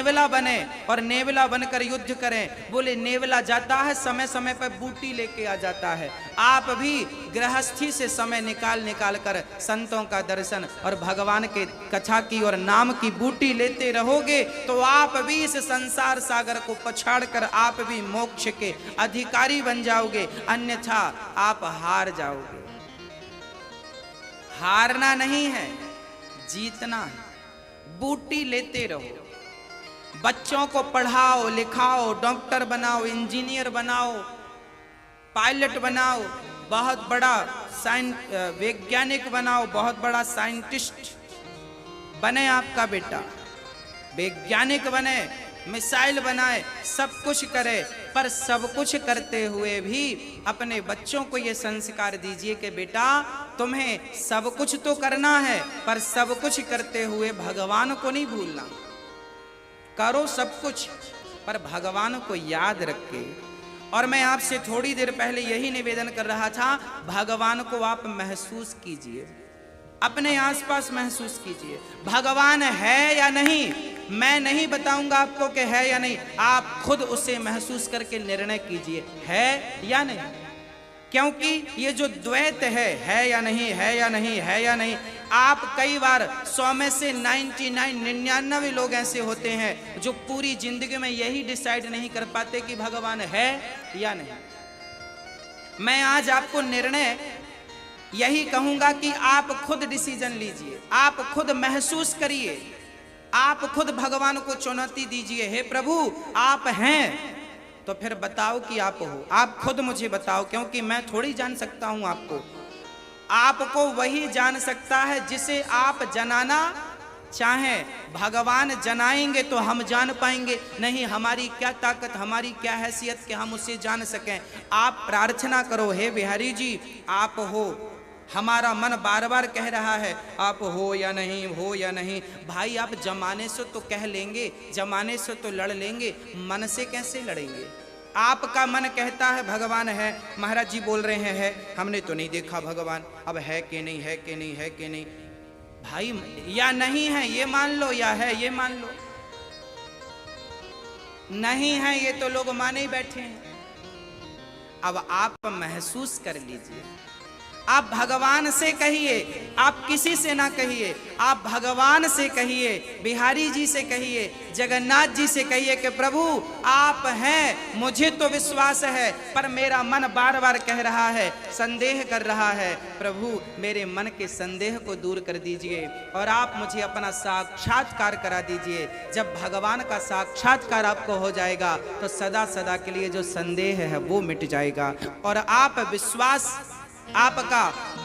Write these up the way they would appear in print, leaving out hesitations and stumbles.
नेवला बने और नेवला बनकर युद्ध करें। बोले नेवला जाता है समय समय पर बूटी लेके आ जाता है, आप भी गृहस्थी से समय निकाल निकाल कर संतों का दर्शन और भगवान के कथा की और नाम की बूटी लेते रहोगे तो आप भी इस संसार सागर को पछाड़ कर आप भी मोक्ष के अधिकारी बन जाओगे, अन्यथा आप हार जाओगे। हारना नहीं है, जीतना है। बूटी लेते रहो, बच्चों को पढ़ाओ लिखाओ, डॉक्टर बनाओ, इंजीनियर बनाओ, पायलट बनाओ, बहुत बड़ा वैज्ञानिक बनाओ, बहुत बड़ा साइंटिस्ट बने आपका बेटा, वैज्ञानिक बने, मिसाइल बनाए, सब कुछ करे, पर सब कुछ करते हुए भी अपने बच्चों को ये संस्कार दीजिए कि बेटा तुम्हें सब कुछ तो करना है, पर सब कुछ करते हुए भगवान को नहीं भूलना। करो सब कुछ पर भगवान को याद रखे। और मैं आपसे थोड़ी देर पहले यही निवेदन कर रहा था, भगवान को आप महसूस कीजिए, अपने आसपास महसूस कीजिए। भगवान है या नहीं, मैं नहीं बताऊंगा आपको कि है या नहीं, आप खुद उसे महसूस करके निर्णय कीजिए, है या नहीं। क्योंकि ये जो द्वैत है या नहीं, है या नहीं, है या नहीं, आप कई बार 100 में से 99 लोग ऐसे होते हैं जो पूरी जिंदगी में यही डिसाइड नहीं कर पाते कि भगवान है या नहीं। मैं आज आपको निर्णय यही कहूंगा कि आप खुद डिसीजन लीजिए, आप खुद महसूस करिए, आप खुद भगवान को चुनौती दीजिए, हे प्रभु आप हैं तो फिर बताओ कि आप हो, आप खुद मुझे बताओ, क्योंकि मैं थोड़ी जान सकता हूं आपको। आपको वही जान सकता है जिसे आप जनाना चाहें। भगवान जनाएंगे तो हम जान पाएंगे, नहीं हमारी क्या ताकत, हमारी क्या हैसियत कि हम उसे जान सकें। आप प्रार्थना करो, हे बिहारी जी आप हो, हमारा मन बार बार कह रहा है आप हो या नहीं, हो या नहीं। भाई आप जमाने से तो कह लेंगे, जमाने से तो लड़ लेंगे, मन से कैसे लड़ेंगे। आपका मन कहता है भगवान है, महाराज जी बोल रहे हैं हमने तो नहीं देखा भगवान, अब है कि नहीं, है कि नहीं, है कि नहीं। भाई या नहीं है ये मान लो, या है ये मान लो। नहीं है ये तो लोग माने ही बैठे हैं। अब आप महसूस कर लीजिए, आप भगवान से कहिए, आप किसी से ना कहिए, आप भगवान से कहिए, बिहारी जी से कहिए, जगन्नाथ जी से कहिए कि प्रभु आप हैं, मुझे तो विश्वास है पर मेरा मन बार बार कह रहा है, संदेह कर रहा है, प्रभु मेरे मन के संदेह को दूर कर दीजिए और आप मुझे अपना साक्षात्कार करा दीजिए। जब भगवान का साक्षात्कार आपको हो जाएगा तो सदा सदा के लिए जो संदेह है वो मिट जाएगा और आप विश्वास, आपका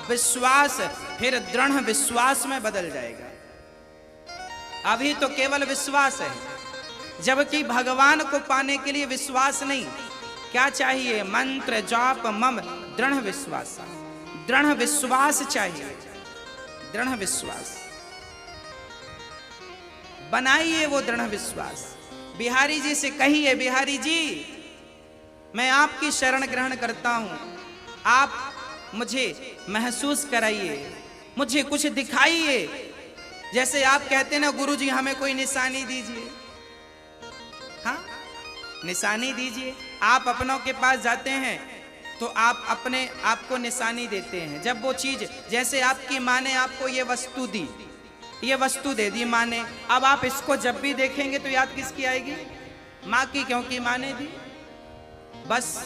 विश्वास फिर दृढ़ विश्वास में बदल जाएगा। अभी तो केवल विश्वास है, जबकि भगवान को पाने के लिए विश्वास नहीं, क्या चाहिए, मंत्र जाप मम दृढ़ विश्वास, दृढ़ विश्वास चाहिए, दृढ़ विश्वास बनाइए, वो दृढ़ विश्वास। बिहारी जी से कहिए, बिहारी जी मैं आपकी शरण ग्रहण करता हूं, आप मुझे महसूस कराइए, मुझे कुछ दिखाइए। जैसे आप कहते ना गुरुजी हमें कोई निशानी दीजिए, हाँ निशानी दीजिए। आप अपनों के पास जाते हैं तो आप अपने आप को निशानी देते हैं। जब वो चीज, जैसे आपकी माँ ने आपको ये वस्तु दी, ये वस्तु दे दी माँ ने, अब आप इसको जब भी देखेंगे तो याद किसकी आएगी, माँ की, क्योंकि माँ ने दी। बस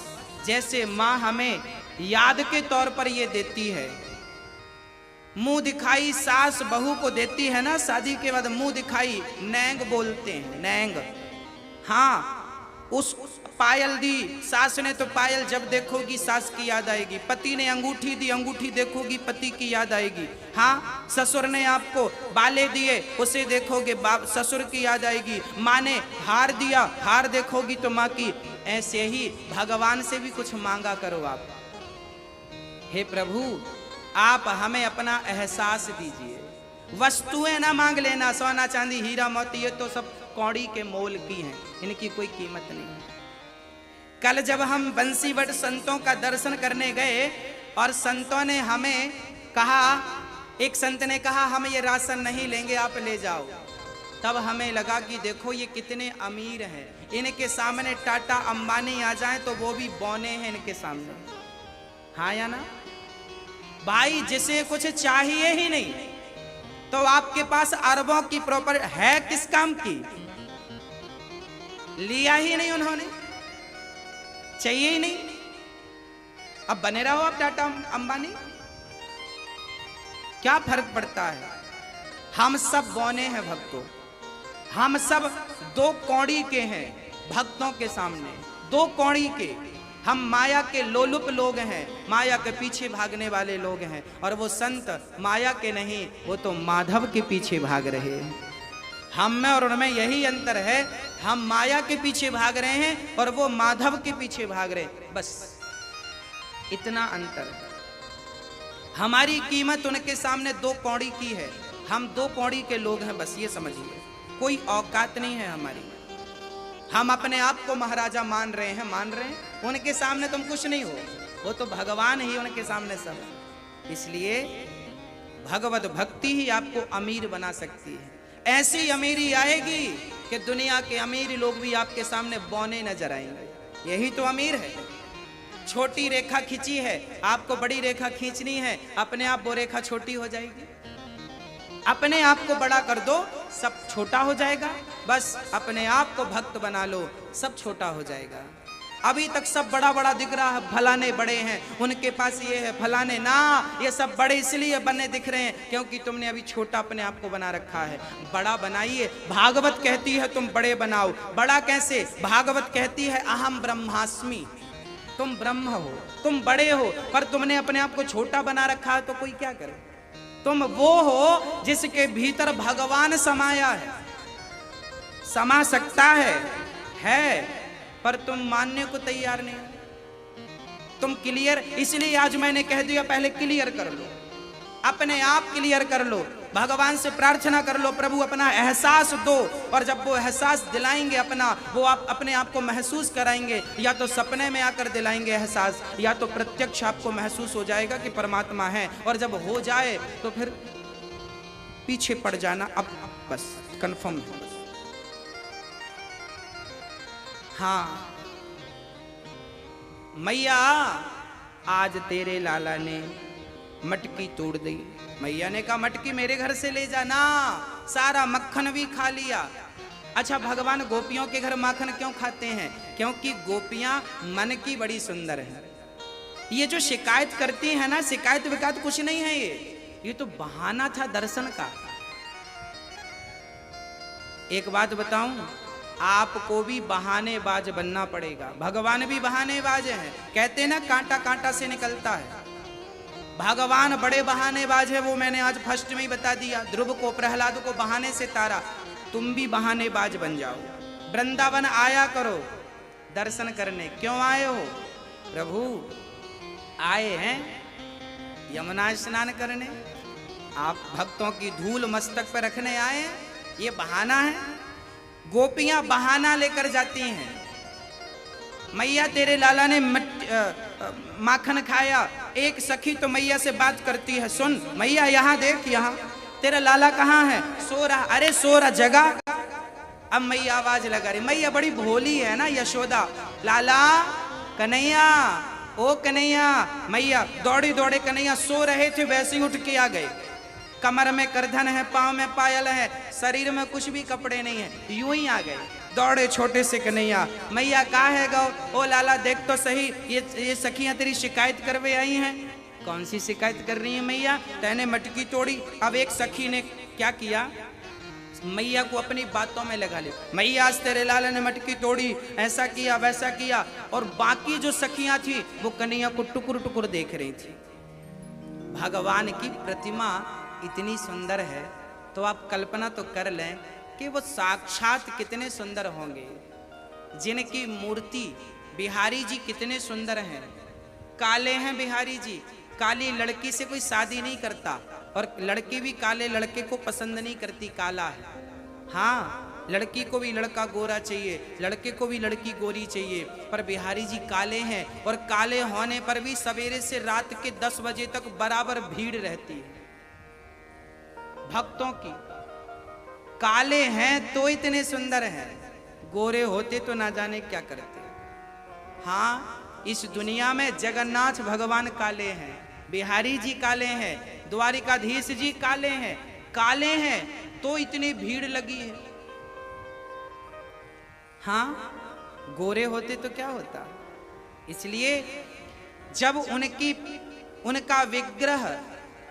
जैसे माँ हमें याद के तौर पर ये देती है, मुंह दिखाई सास बहू को देती है ना, शादी के बाद मुंह दिखाई नैंग बोलते हैं, नैंग। हाँ उस पायल दी सास ने तो पायल जब देखोगी सास की याद आएगी, पति ने अंगूठी दी, अंगूठी देखोगी पति की याद आएगी। हाँ ससुर ने आपको बाले दिए, उसे देखोगे बाप ससुर की याद आएगी। माँ ने हार दिया, हार देखोगी तो माँ की। ऐसे ही भगवान से भी कुछ मांगा करो आप, हे प्रभु आप हमें अपना एहसास दीजिए। वस्तुएं ना मांग लेना, सोना चांदी हीरा मोती ये तो सब कौड़ी के मोल की हैं, इनकी कोई कीमत नहीं है। कल जब हम बंसीवट संतों का दर्शन करने गए और संतों ने हमें कहा, एक संत ने कहा हम ये राशन नहीं लेंगे आप ले जाओ, तब हमें लगा कि देखो ये कितने अमीर हैं, इनके सामने टाटा अंबानी आ जाएं तो वो भी बौने हैं इनके सामने। हाँ या ना भाई, जिसे कुछ चाहिए ही नहीं तो आपके पास अरबों की प्रॉपर्टी है, किस काम की? लिया ही नहीं उन्होंने, चाहिए ही नहीं, अब बने रहो आप टाटा अंबानी, क्या फर्क पड़ता है? हम सब बौने हैं भक्तों, हम सब दो कौड़ी के हैं भक्तों के सामने, दो कौड़ी के। हम माया के लोलुप लोग हैं, माया के पीछे भागने वाले लोग हैं, और वो संत माया के नहीं, वो तो माधव के पीछे भाग रहे हैं। हम में और उनमें यही अंतर है, हम माया के पीछे भाग रहे हैं और वो माधव के पीछे भाग रहे हैं, बस इतना अंतर। हमारी कीमत उनके सामने दो कौड़ी की है, हम दो कौड़ी के लोग हैं, बस ये समझिए, कोई औकात नहीं है हमारी। हम अपने आप को महाराजा मान रहे हैं, उनके सामने तुम कुछ नहीं हो, वो तो भगवान ही उनके सामने सब है। इसलिए भगवत भक्ति ही आपको अमीर बना सकती है। ऐसी अमीरी आएगी कि दुनिया के अमीर लोग भी आपके सामने बौने नजर आएंगे। यही तो अमीर है। छोटी रेखा खींची है, आपको बड़ी रेखा खींचनी है, अपने आप वो रेखा छोटी हो जाएगी। अपने आप को बड़ा कर दो, सब छोटा हो जाएगा। बस अपने आप को भक्त बना लो, सब छोटा हो जाएगा। अभी तक सब बड़ा बड़ा दिख रहा है, फलाने बड़े हैं, उनके पास ये है, फलाने ना, ये सब बड़े इसलिए बने दिख रहे हैं क्योंकि तुमने अभी छोटा अपने आप को बना रखा है। बड़ा बनाइए, भागवत कहती है तुम बड़े बनाओ। बड़ा कैसे? भागवत कहती है अहम ब्रह्मास्मि, तुम ब्रह्म हो, तुम बड़े हो, पर तुमने अपने आप को छोटा बना रखा है तो कोई क्या करे? तुम वो हो जिसके भीतर भगवान समाया है, समा सकता है, पर तुम मानने को तैयार नहीं। तुम क्लियर, इसलिए आज मैंने कह दिया पहले क्लियर कर लो, अपने आप क्लियर कर लो, भगवान से प्रार्थना कर लो, प्रभु अपना एहसास दो। और जब वो एहसास दिलाएंगे अपना, वो आप अपने आप को महसूस कराएंगे, या तो सपने में आकर दिलाएंगे एहसास, या तो प्रत्यक्ष आपको महसूस हो जाएगा कि परमात्मा है। और जब हो जाए तो फिर पीछे पड़ जाना, अब बस कंफर्म है। हाँ मैया, आज तेरे लाला ने मटकी तोड़ दी। मैया ने कहा मटकी मेरे घर से ले जाना, सारा मक्खन भी खा लिया। अच्छा, भगवान गोपियों के घर माखन क्यों खाते हैं? क्योंकि गोपियां मन की बड़ी सुंदर है। ये जो शिकायत करती है ना, शिकायत विकायत कुछ नहीं है, ये तो बहाना था दर्शन का। एक बात बताऊं, आपको भी बहानेबाज बनना पड़ेगा। भगवान भी बहानेबाज हैं, कहते ना कांटा कांटा से निकलता है। भगवान बड़े बहानेबाज है, वो मैंने आज फर्स्ट में ही बता दिया। ध्रुव को, प्रहलाद को बहाने से तारा। तुम भी बहानेबाज बन जाओ। वृंदावन आया करो दर्शन करने। क्यों आए हो? प्रभु आए हैं यमुना स्नान करने, आप भक्तों की धूल मस्तक पर रखने आए हैं, ये बहाना है। गोपियां बहाना लेकर जाती हैं। मैया तेरे लाला ने माखन खाया। एक सखी तो मैया से बात करती है, सुन मैया यहाँ देख, यहाँ तेरा लाला कहाँ है? सो रहा। अरे सो रहा, जगा। अब मैया आवाज लगा रही। मैया बड़ी भोली है ना, यशोदा। लाला, कन्हैया, ओ कन्हैया। मैया दौड़ी दौड़े, कन्हैया सो रहे थे वैसे ही उठ के आ गए। कमर में करधन है, पांव में पायल है, शरीर में कुछ भी कपड़े नहीं है, यूं ही आ गए दौड़े छोटे से कन्हैया। मैया कहा है गौ? ओ लाला देख तो सही, ये सखियां तेरी शिकायत करवे आई हैं। कौन सी शिकायत कर रही है मैया? तैने मटकी तोड़ी। अब एक सखी ने क्या किया, मैया को अपनी बातों में लगा लिया। मैया आज तेरे लाला ने मटकी तोड़ी, ऐसा किया वैसा किया। और बाकी जो सखियां थी वो कन्हैया को टुकुर टुकुर देख रही थी। भगवान की प्रतिमा इतनी सुंदर है तो आप कल्पना तो कर लें कि वो साक्षात कितने सुंदर होंगे। जिनकी मूर्ति, बिहारी जी कितने सुंदर हैं, काले हैं बिहारी जी। काली लड़की से कोई शादी नहीं करता, और लड़की भी काले लड़के को पसंद नहीं करती, काला है। हाँ, लड़की को भी लड़का गोरा चाहिए, लड़के को भी लड़की गोरी चाहिए, पर बिहारी जी काले हैं। और काले होने पर भी सवेरे से रात के 10 बजे तक बराबर भीड़ रहती है भक्तों की। काले हैं तो इतने सुंदर हैं, गोरे होते तो ना जाने क्या करते। हाँ, इस दुनिया में जगन्नाथ भगवान काले हैं, बिहारी जी काले हैं, द्वारिकाधीश जी काले हैं। काले हैं तो इतनी भीड़ लगी है। हाँ, गोरे होते तो क्या होता। इसलिए जब उनका विग्रह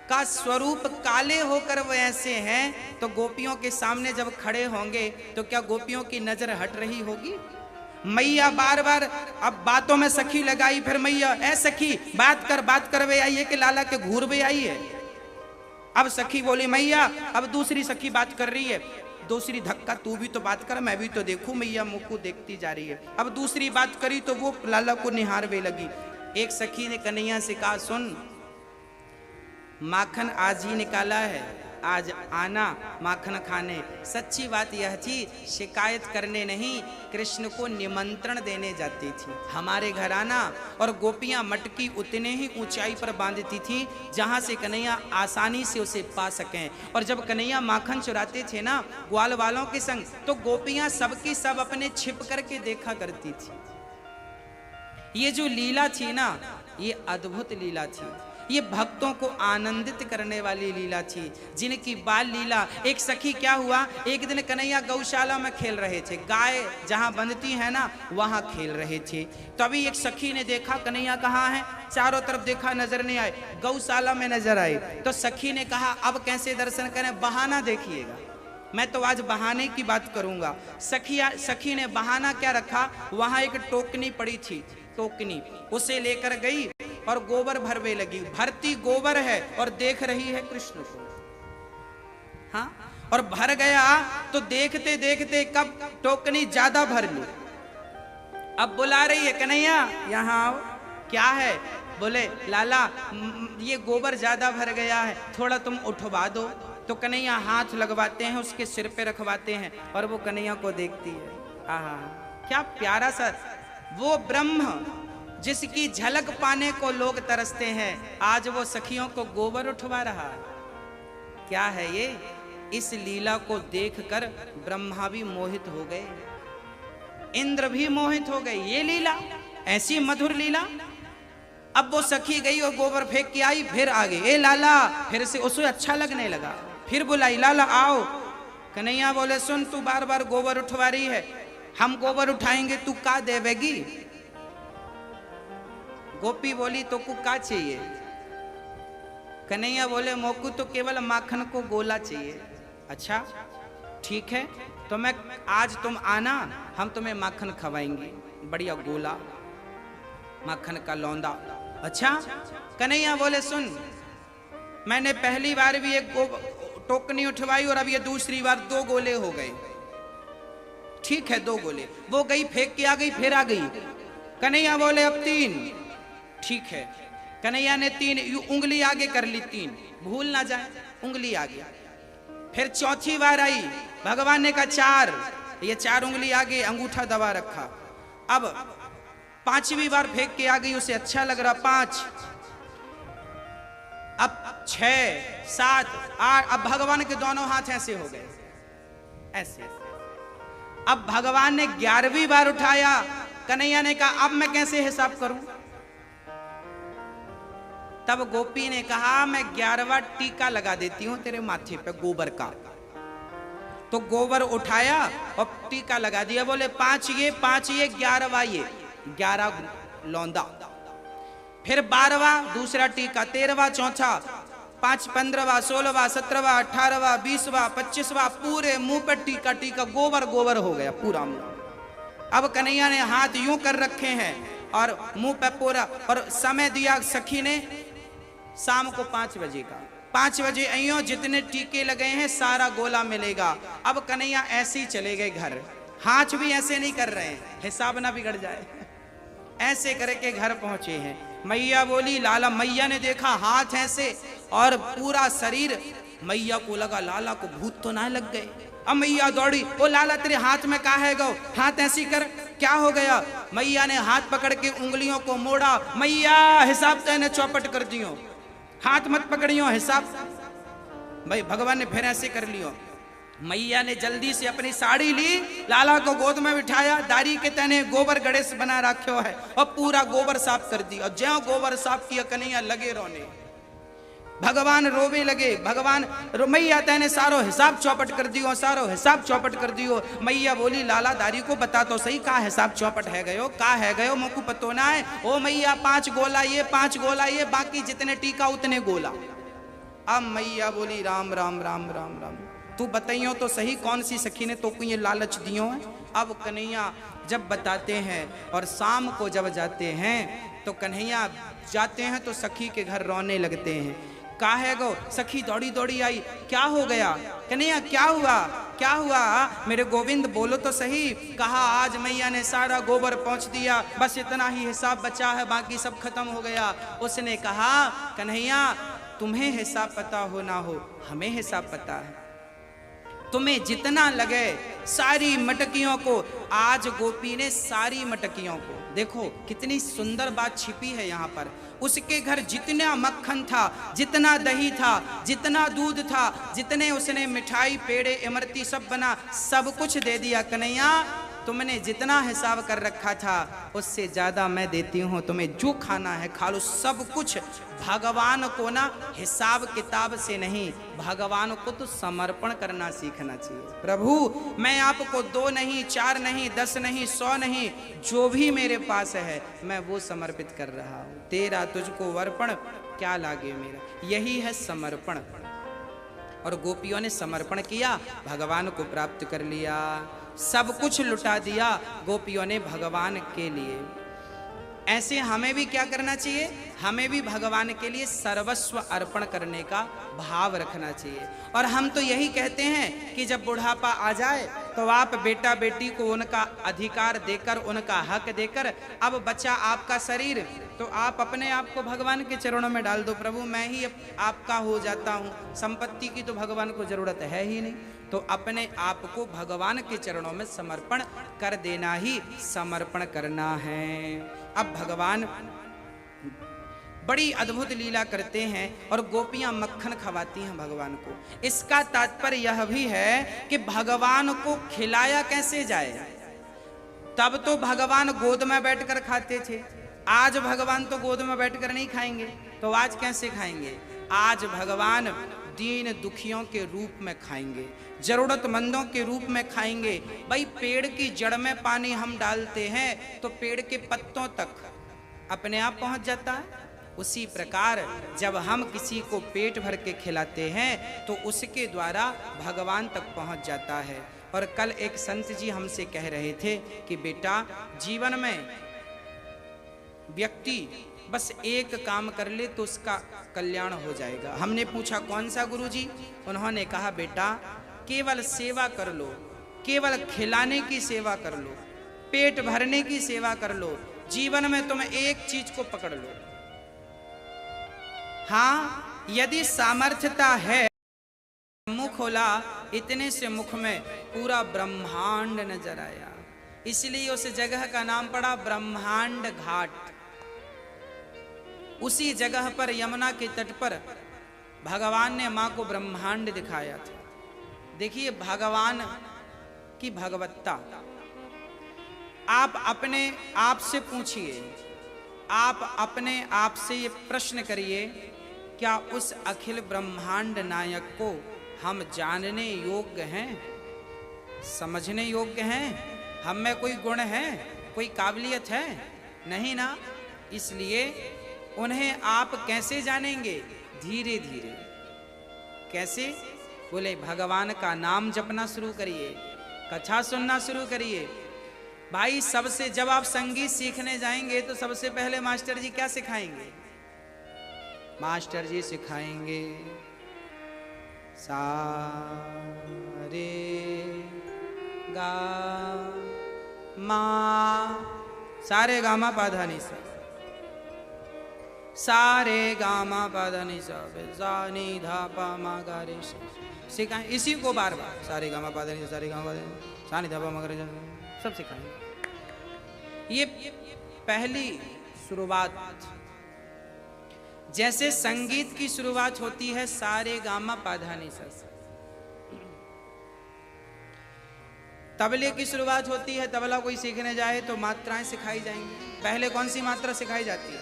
का स्वरूप काले होकर वो ऐसे हैं, तो गोपियों के सामने जब खड़े होंगे तो क्या गोपियों की नजर हट रही होगी? मैया बार बार अब बातों में सखी लगाई, फिर मैया ऐ सखी बात कर वे आई है कि लाला के घूर वे आई है। अब सखी बोली मैया, अब दूसरी सखी बात कर रही है, दूसरी धक्का तू भी तो बात कर, मैं भी तो देखूं। मैया मुख को देखती जा रही है। अब दूसरी बात करी तो वो लाला को निहारवे लगी। एक सखी ने कन्हैया से कहा, सुन, माखन आज ही निकाला है, आज आना माखन खाने। सच्ची बात यह थी, शिकायत करने नहीं, कृष्ण को निमंत्रण देने जाती थी। हमारे घर आना। और गोपियां मटकी उतने ही ऊंचाई पर बांधती थी जहां से कन्हैया आसानी से उसे पा सकें। और जब कन्हैया माखन चुराते थे ना ग्वाल वालों के संग, तो गोपियां सबकी सब अपने छिप करके देखा करती थी। ये जो लीला थी ना, ये अद्भुत लीला थी। ये भक्तों को आनंदित करने वाली लीला थी, जिनकी बाल लीला। एक सखी क्या हुआ, एक दिन कन्हैया गौशाला में खेल रहे थे, गाय जहां बंधती है ना वहां खेल रहे थे। तभी एक सखी ने देखा कन्हैया कहाँ है, चारों तरफ देखा नजर नहीं आए, गौशाला में नजर आए। तो सखी ने कहा अब कैसे दर्शन करें, बहाना देखिएगा, मैं तो आज बहाने की बात करूंगा। सखी ने बहाना क्या रखा, वहां एक टोकनी पड़ी थी, टोकनी उसे लेकर गई और गोबर भरवे लगी। भरती गोबर है और देख रही है कृष्ण को। हाँ, और भर गया तो देखते देखते कब टोकनी ज्यादा भर ली। अब बुला रही है, कन्हैया यहाँ आओ। क्या है? बोले लाला ये गोबर ज्यादा भर गया है, थोड़ा तुम उठवा दो। तो कन्हैया हाथ लगवाते हैं, उसके सिर पे रखवाते हैं और वो कन्हैया को देखती है। आहा, क्या प्यारा सा वो ब्रह्म जिसकी झलक पाने को लोग तरसते हैं, आज वो सखियों को गोबर उठवा रहा। क्या है ये? इस लीला को देखकर ब्रह्मा भी मोहित हो गए, इंद्र भी मोहित हो गए। ये लीला, ऐसी मधुर लीला। अब वो सखी गई और गोबर फेंक के आई, फिर आ गई, ए लाला। फिर से उसे अच्छा लगने लगा, फिर बुलाई, लाला आओ। कन्हैया बोले सुन, तू बार बार गोबर उठवा रही है, हम गोबर उठाएंगे, तू का देवेगी? गोपी बोली तो को का चाहिए? कन्हैया बोले मोकू तो केवल माखन को गोला चाहिए। अच्छा ठीक है, तो मैं आज तुम आना, हम तुम्हें माखन खवाएंगे, बढ़िया गोला माखन का लौंदा। अच्छा। कन्हैया बोले सुन, मैंने पहली बार भी एक टोकनी उठवाई और अब ये दूसरी बार 2 गोले हो गए। ठीक है 2 गोले। वो गई फेंक के आ गई, फिर आ गई। कन्हैया बोले अब 3। ठीक है, कन्हैया ने 3 उंगली आगे कर ली, 3 भूल ना जाए, उंगली आगे। फिर चौथी बार आई, भगवान ने कहा 4, ये 4 उंगली आगे, अंगूठा दबा रखा। अब 5वीं बार फेंक के आ गई, उसे अच्छा लग रहा, 5। अब 6, 7, 8। अब भगवान के दोनों हाथ ऐसे हो गए, ऐसे। अब भगवान ने 11वीं बार उठाया। कन्हैया ने कहा अब मैं कैसे हिसाब करूं? तब गोपी ने कहा मैं 11वां टीका लगा देती हूं तेरे माथे पे गोबर का। तो गोबर उठाया और टीका लगा दिया। बोले 5 ये 11वां ये, 11 लौंदा। फिर 12वां दूसरा टीका, 13वां चौथा, 5 15वां 16वां 17वां 18वां 20वां 25वां, पूरे मुंह पे टीका टीका, गोबर गोबर हो गया पूरा मुंह। अब कन्हैया ने हाथ यूं कर रखे हैं और मुंह पे पूरा, और समय दिया सखी ने शाम को 5 बजे का। 5 बजे अइयो, जितने टीके लगे हैं सारा गोला मिलेगा। अब कन्हैया ऐसे ही चले गए घर, हाथ भी ऐसे नहीं कर रहे हैं, हिसाब ना बिगड़ जाए, ऐसे करके घर पहुंचे हैं। मैया बोली लाला, मैया ने देखा हाथ ऐसे और पूरा शरीर, मैया को लगा लाला को भूत तो ना लग गए। अब मैया दौड़ी, ओ लाला तेरे हाथ में क्या है गो, हाथ ऐसी कर, क्या हो गया? मैया ने हाथ पकड़ के उंगलियों को मोड़ा। मैया हिसाब तो इन्हें चौपट कर दियो, हाथ मत पकड़ियो, हिसाब। भाई भगवान ने फिर ऐसे कर लियो। मैया ने जल्दी से अपनी साड़ी ली, लाला को गोद में बिठाया, दारी के तने गोबर गणेश बना रखो है और पूरा गोबर साफ कर दिया। ज्यों गोबर साफ किया कन्हैया लगे रोने, भगवान रोवे लगे। भगवान मैया तैने सारो हिसाब चौपट कर दियो, सारो हिसाब चौपट कर दियो। मैया बोली लाला दारी को बता तो सही का हिसाब चौपट है गयो, का है गयो, मुझको पतो ना है। ओ मैया 5 गोला ये, 5 गोला ये, बाकी जितने टीका उतने गोला। अब मैया बोली राम राम राम राम राम, तू बताइयो तो सही कौन सी सखी ने तो ये लालच दियो है। अब कन्हैया जब बताते हैं और शाम को जब जाते हैं तो कन्हैया जाते हैं तो सखी के घर रोने लगते हैं। का है गो, सखी दौड़ी दौड़ी आई, क्या हो गया कन्हैया, क्या हुआ, क्या हुआ मेरे गोविंद बोलो तो सही। कहा आज मैया ने सारा गोबर पहुंच दिया, बस इतना ही हिसाब बचा है, बाकी सब खत्म हो गया। उसने कहा कन्हैया तुम्हें हिसाब पता हो ना हो, हमें हिसाब पता है, तुम्हें जितना लगे सारी मटकियों को। आज गोपी ने सारी मटकियों को, देखो कितनी सुंदर बात छिपी है यहाँ पर। उसके घर जितना मक्खन था, जितना दही था, जितना दूध था, जितने उसने मिठाई पेड़े इमरती सब बना, सब कुछ दे दिया। कन्हैया तुमने जितना हिसाब कर रखा था उससे ज्यादा मैं देती हूँ, तुम्हें जो खाना है खा लो, सब कुछ। भगवान को ना हिसाब किताब से नहीं, भगवान को तो समर्पण करना सीखना चाहिए। प्रभु मैं आपको 2 नहीं, 4 नहीं, 10 नहीं, 100 नहीं, जो भी मेरे पास है मैं वो समर्पित कर रहा हूँ। तेरा तुझको अर्पण क्या लागे मेरा, यही है समर्पण। और गोपियों ने समर्पण किया, भगवान को प्राप्त कर लिया, सब कुछ लुटा दिया गोपियों ने भगवान के लिए। ऐसे हमें भी क्या करना चाहिए, हमें भी भगवान के लिए सर्वस्व अर्पण करने का भाव रखना चाहिए। और हम तो यही कहते हैं कि जब बुढ़ापा आ जाए तो आप बेटा बेटी को उनका अधिकार देकर, उनका हक देकर, अब बचा आपका शरीर तो आप अपने आप को भगवान के चरणों में डाल दो। प्रभु मैं ही आपका हो जाता हूँ, संपत्ति की तो भगवान को जरूरत है ही नहीं, तो अपने आप को भगवान के चरणों में समर्पण कर देना ही समर्पण करना है। अब भगवान बड़ी अद्भुत लीला करते हैं और गोपियां मक्खन खवाती हैं भगवान को। इसका तात्पर्य यह भी है कि भगवान को खिलाया कैसे जाए। तब तो भगवान गोद में बैठकर खाते थे, आज भगवान तो गोद में बैठकर नहीं खाएंगे, तो आज कैसे खाएंगे। आज भगवान दीन दुखियों के रूप में खाएंगे, जरूरतमंदों के रूप में खाएंगे। भाई पेड़ की जड़ में पानी हम डालते हैं तो पेड़ के पत्तों तक अपने आप पहुंच जाता है। उसी प्रकार जब हम किसी को पेट भर के खिलाते हैं तो उसके द्वारा भगवान तक पहुंच जाता है। और कल एक संत जी हमसे कह रहे थे कि बेटा जीवन में व्यक्ति बस एक काम कर ले तो उसका कल्याण हो जाएगा। हमने पूछा कौन सा गुरुजी? उन्होंने कहा बेटा केवल सेवा कर लो, केवल खिलाने की सेवा कर लो, पेट भरने की सेवा कर लो। जीवन में तुम एक चीज को पकड़ लो। हाँ यदि सामर्थ्यता है, मुख खोला, इतने से मुख में पूरा ब्रह्मांड नजर आया, इसलिए उस जगह का नाम पड़ा ब्रह्मांड घाट। उसी जगह पर यमुना के तट पर भगवान ने मां को ब्रह्मांड दिखाया था। देखिए भगवान की भगवत्ता। आप अपने आप से पूछिए, आप अपने आप से ये प्रश्न करिए, क्या उस अखिल ब्रह्मांड नायक को हम जानने योग्य हैं, समझने योग्य हैं? हम में कोई गुण है, कोई काबिलियत है? नहीं ना। इसलिए उन्हें आप कैसे जानेंगे? धीरे धीरे। कैसे? बोले भगवान का नाम जपना शुरू करिए, कथा सुनना शुरू करिए। भाई सबसे जब आप संगीत सीखने जाएंगे तो सबसे पहले मास्टर जी क्या सिखाएंगे? मास्टर जी सिखाएंगे सा रे गा मा, सारे गामा पाधा नि सा, सारे गामा पाधा नि सा, सा नी धा पा मा गा रे सा सिखाएं। इसी को बार बार सारे गामा पाधा नि सा, सारे गामा पाधा नि सा नी धा पा मा गा रे सब सिखाएंगे। ये पहली शुरुआत। जैसे संगीत की शुरुआत होती है सारे गामा पाधा नि सा, तबले की शुरुआत होती है, तबला कोई सीखने जाए तो मात्राएं सिखाई जाएंगी। पहले कौन सी मात्रा सिखाई जाती है?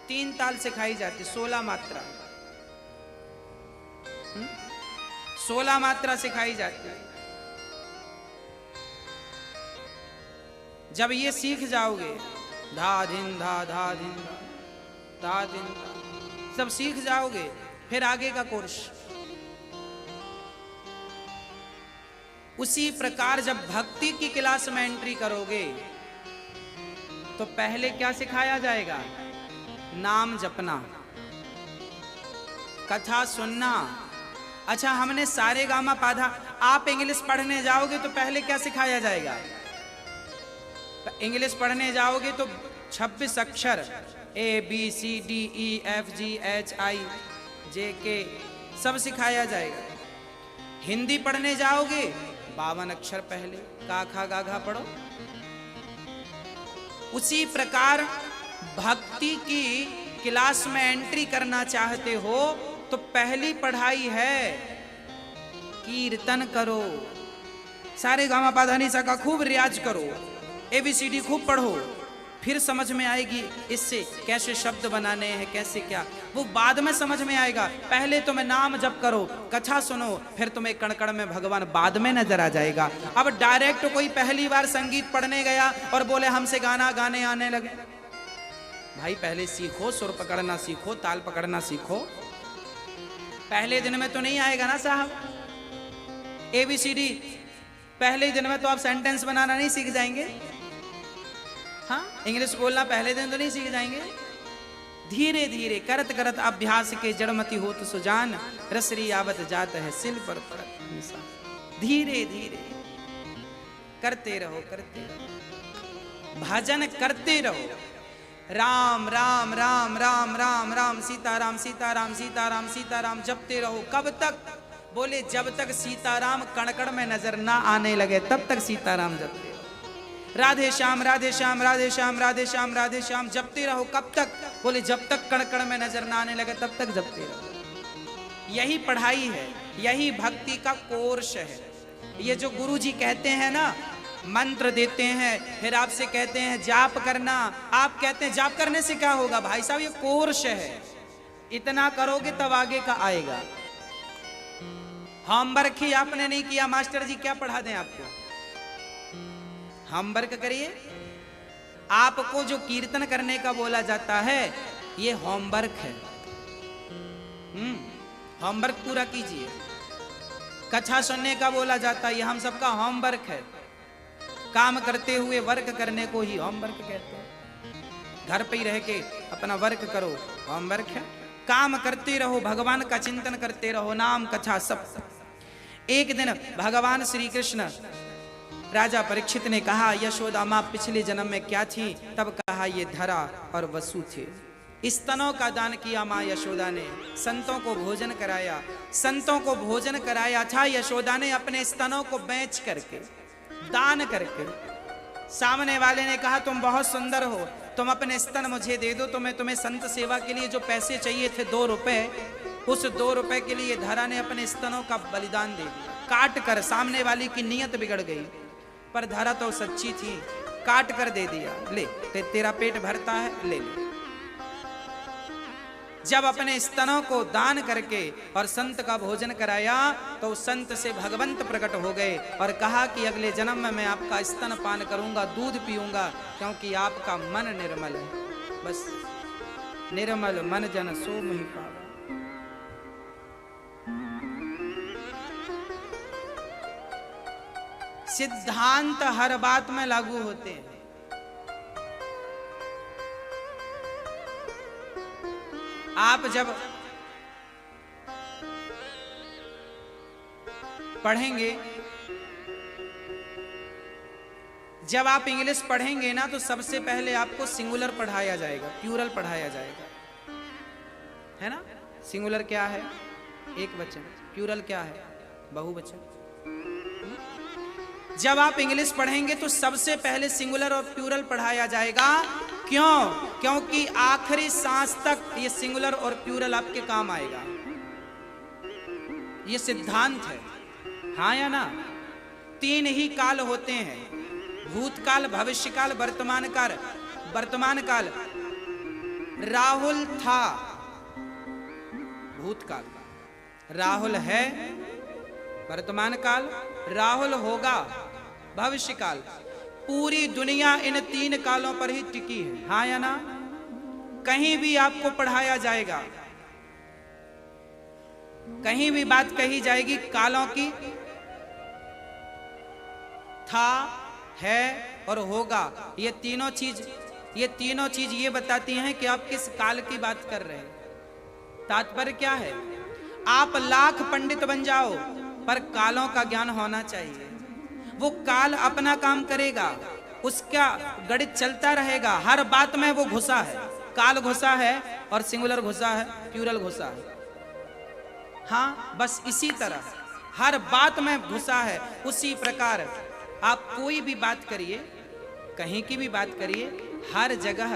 3 ताल सिखाई जाती, 16 मात्रा, 16 मात्रा सिखाई जाती है। जब ये सीख जाओगे, धा धिन धा धा धिन धा धिन धा, सब सीख जाओगे, फिर आगे का कोर्स। उसी प्रकार जब भक्ति की क्लास में एंट्री करोगे तो पहले क्या सिखाया जाएगा? नाम जपना, कथा सुनना। अच्छा, हमने सारे गामा पाधा, आप इंग्लिश पढ़ने जाओगे तो पहले क्या सिखाया जाएगा? इंग्लिश पढ़ने जाओगे तो 26 अक्षर ABCDEFGHIJK सब सिखाया जाएगा। हिंदी पढ़ने जाओगे 52 अक्षर पहले का खा गा घा पढ़ो। उसी प्रकार भक्ति की क्लास में एंट्री करना चाहते हो तो पहली पढ़ाई है कीर्तन करो, सारे गामा पा धा नी सा का खूब रियाज करो, ABCD खूब पढ़ो, फिर समझ में आएगी इससे कैसे शब्द बनाने हैं, कैसे क्या, वो बाद में समझ में आएगा। पहले तुम्हें नाम जप करो, कथा सुनो, फिर तुम्हें कण कण में भगवान बाद में नजर आ जाएगा। अब डायरेक्ट कोई पहली बार संगीत पढ़ने गया और बोले हमसे गाना गाने आने लगे, भाई पहले सीखो, सुर पकड़ना सीखो, ताल पकड़ना सीखो। पहले दिन में तो नहीं आएगा ना साहब। ABCD पहले दिन में तो आप सेंटेंस बनाना नहीं सीख जाएंगे। हाँ, इंग्लिश बोलना पहले दिन तो नहीं सीख जाएंगे। धीरे धीरे करत करत अभ्यास के जड़मती हो तो सुजान, रसरी आवत जात है सिल पर पड़त निशान। धीरे धीरे करते रहो, करते रहो, भजन करते रहो। राम राम राम राम राम राम सीताराम सीताराम सीताराम सीताराम जपते रहो। कब तक? बोले जब तक सीताराम कणकण में नजर ना आने लगे तब तक सीताराम जपते रहो। राधे श्याम राधे श्याम राधे श्याम राधे श्याम राधे श्याम जपते रहो। कब तक? बोले जब तक कणकण में नजर ना आने लगे तब तक जपते रहो। यही पढ़ाई है, यही भक्ति का कोर्स है। ये जो गुरु जी कहते हैं ना, मंत्र देते हैं, फिर आपसे कहते हैं जाप करना, आप कहते हैं जाप करने से क्या होगा? भाई साहब ये कोर्स है, इतना करोगे तब आगे का आएगा। होमवर्क ही आपने नहीं किया, मास्टर जी क्या पढ़ा दें आपको? होमवर्क करिए। आपको जो कीर्तन करने का बोला जाता है ये होमवर्क है। होमवर्क पूरा कीजिए। कथा सुनने का बोला जाता है, ये हम सबका होमवर्क है। काम करते हुए वर्क करने को ही होमवर्क कहते हैं। घर पे ही रह के अपना वर्क करो, होमवर्क है। काम करते रहो, भगवान का चिंतन करते रहो, नाम कथा सब। एक दिन भगवान श्री कृष्ण राजा परीक्षित ने कहा, यशोदा माँ पिछले जन्म में क्या थी? तब कहा ये धरा और वसु थे। स्तनों का दान किया माँ यशोदा ने, संतों को भोजन कराया, संतों को भोजन कराया था यशोदा ने अपने स्तनों को बेच करके, दान करके। सामने वाले ने कहा तुम बहुत सुंदर हो, तुम अपने स्तन मुझे दे दो, तो मैं तुम्हें संत सेवा के लिए जो पैसे चाहिए थे 2 रुपए, उस 2 रुपए के लिए धरा ने अपने स्तनों का बलिदान दे दिया। काट कर, सामने वाली की नीयत बिगड़ गई, पर धरा तो सच्ची थी, काट कर दे दिया, ले तेरा पेट भरता है, ले ले। जब अपने स्तनों को दान करके और संत का भोजन कराया तो संत से भगवंत प्रकट हो गए और कहा कि अगले जन्म में मैं आपका स्तन पान करूंगा, दूध पीऊंगा, क्योंकि आपका मन निर्मल है। बस निर्मल मन जन सो मोहि पावा। सिद्धांत हर बात में लागू होते हैं। आप जब पढ़ेंगे, जब आप इंग्लिश पढ़ेंगे ना, तो सबसे पहले आपको सिंगुलर पढ़ाया जाएगा, प्लूरल पढ़ाया जाएगा, है ना? सिंगुलर क्या है? एक वचन। प्लूरल क्या है? बहुवचन। जब आप इंग्लिश पढ़ेंगे तो सबसे पहले सिंगुलर और प्लूरल पढ़ाया जाएगा। क्यों? क्योंकि आखिरी सांस तक ये सिंगुलर और प्लूरल आपके काम आएगा। ये सिद्धांत है, हाँ या ना? तीन ही काल होते हैं, भूतकाल, भविष्यकाल, वर्तमान काल। वर्तमान काल राहुल था, भूतकाल, राहुल है, वर्तमान काल, राहुल होगा, भविष्य काल। पूरी दुनिया इन तीन कालों पर ही टिकी है, हाँ या ना? कहीं भी आपको पढ़ाया जाएगा, कहीं भी बात कही जाएगी कालों की, था, है और होगा, ये तीनों चीज ये बताती हैं कि आप किस काल की बात कर रहे हैं। तात्पर्य क्या है? आप लाख पंडित बन जाओ पर कालों का ज्ञान होना चाहिए। वो काल अपना काम करेगा, उसका गणित चलता रहेगा, हर बात में वो घुसा है, काल घुसा है और सिंगुलर घुसा है, प्लूरल घुसा है। हाँ, बस इसी तरह हर बात में घुसा है। उसी प्रकार आप कोई भी बात करिए, कहीं की भी बात करिए, हर जगह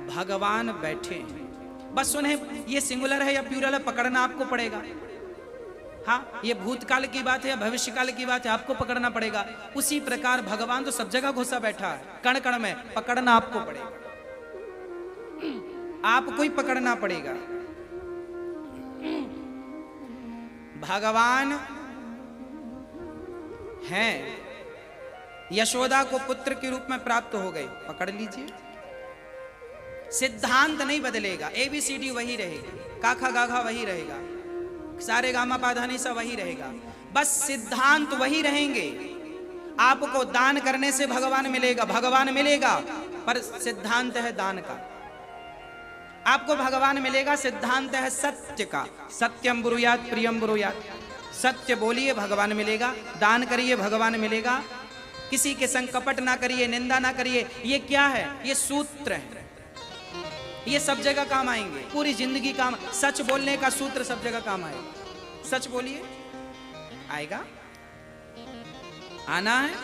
भगवान बैठे हैं। बस उन्हें ये सिंगुलर है या प्लूरल है पकड़ना आपको पड़ेगा। हाँ, ये भूतकाल की बात है या भविष्यकाल की बात है, आपको पकड़ना पड़ेगा। उसी प्रकार भगवान तो सब जगह घुसा बैठा है, कण कण में, पकड़ना आपको पड़ेगा, आपको ही पकड़ना पड़ेगा। भगवान हैं, यशोदा को पुत्र के रूप में प्राप्त हो गए, पकड़ लीजिए। सिद्धांत नहीं बदलेगा, ABCD वही रहेगी, काखा गाघा वही रहेगा, सारे गामा पाधानी सा वही रहेगा, बस सिद्धांत वही रहेंगे। आपको दान करने से भगवान मिलेगा, भगवान मिलेगा, पर सिद्धांत है दान का। आपको भगवान मिलेगा, सिद्धांत है सत्य का, सत्यम ब्रूयात प्रियम ब्रूयात, सत्य बोलिए भगवान मिलेगा, दान करिए भगवान मिलेगा, किसी के संग कपट ना करिए, निंदा ना करिए। ये क्या है? ये सूत्र है, ये सब जगह काम आएंगे, पूरी जिंदगी काम। सच बोलने का सूत्र सब जगह काम आएगा। सच बोलिए, आएगा, आना है।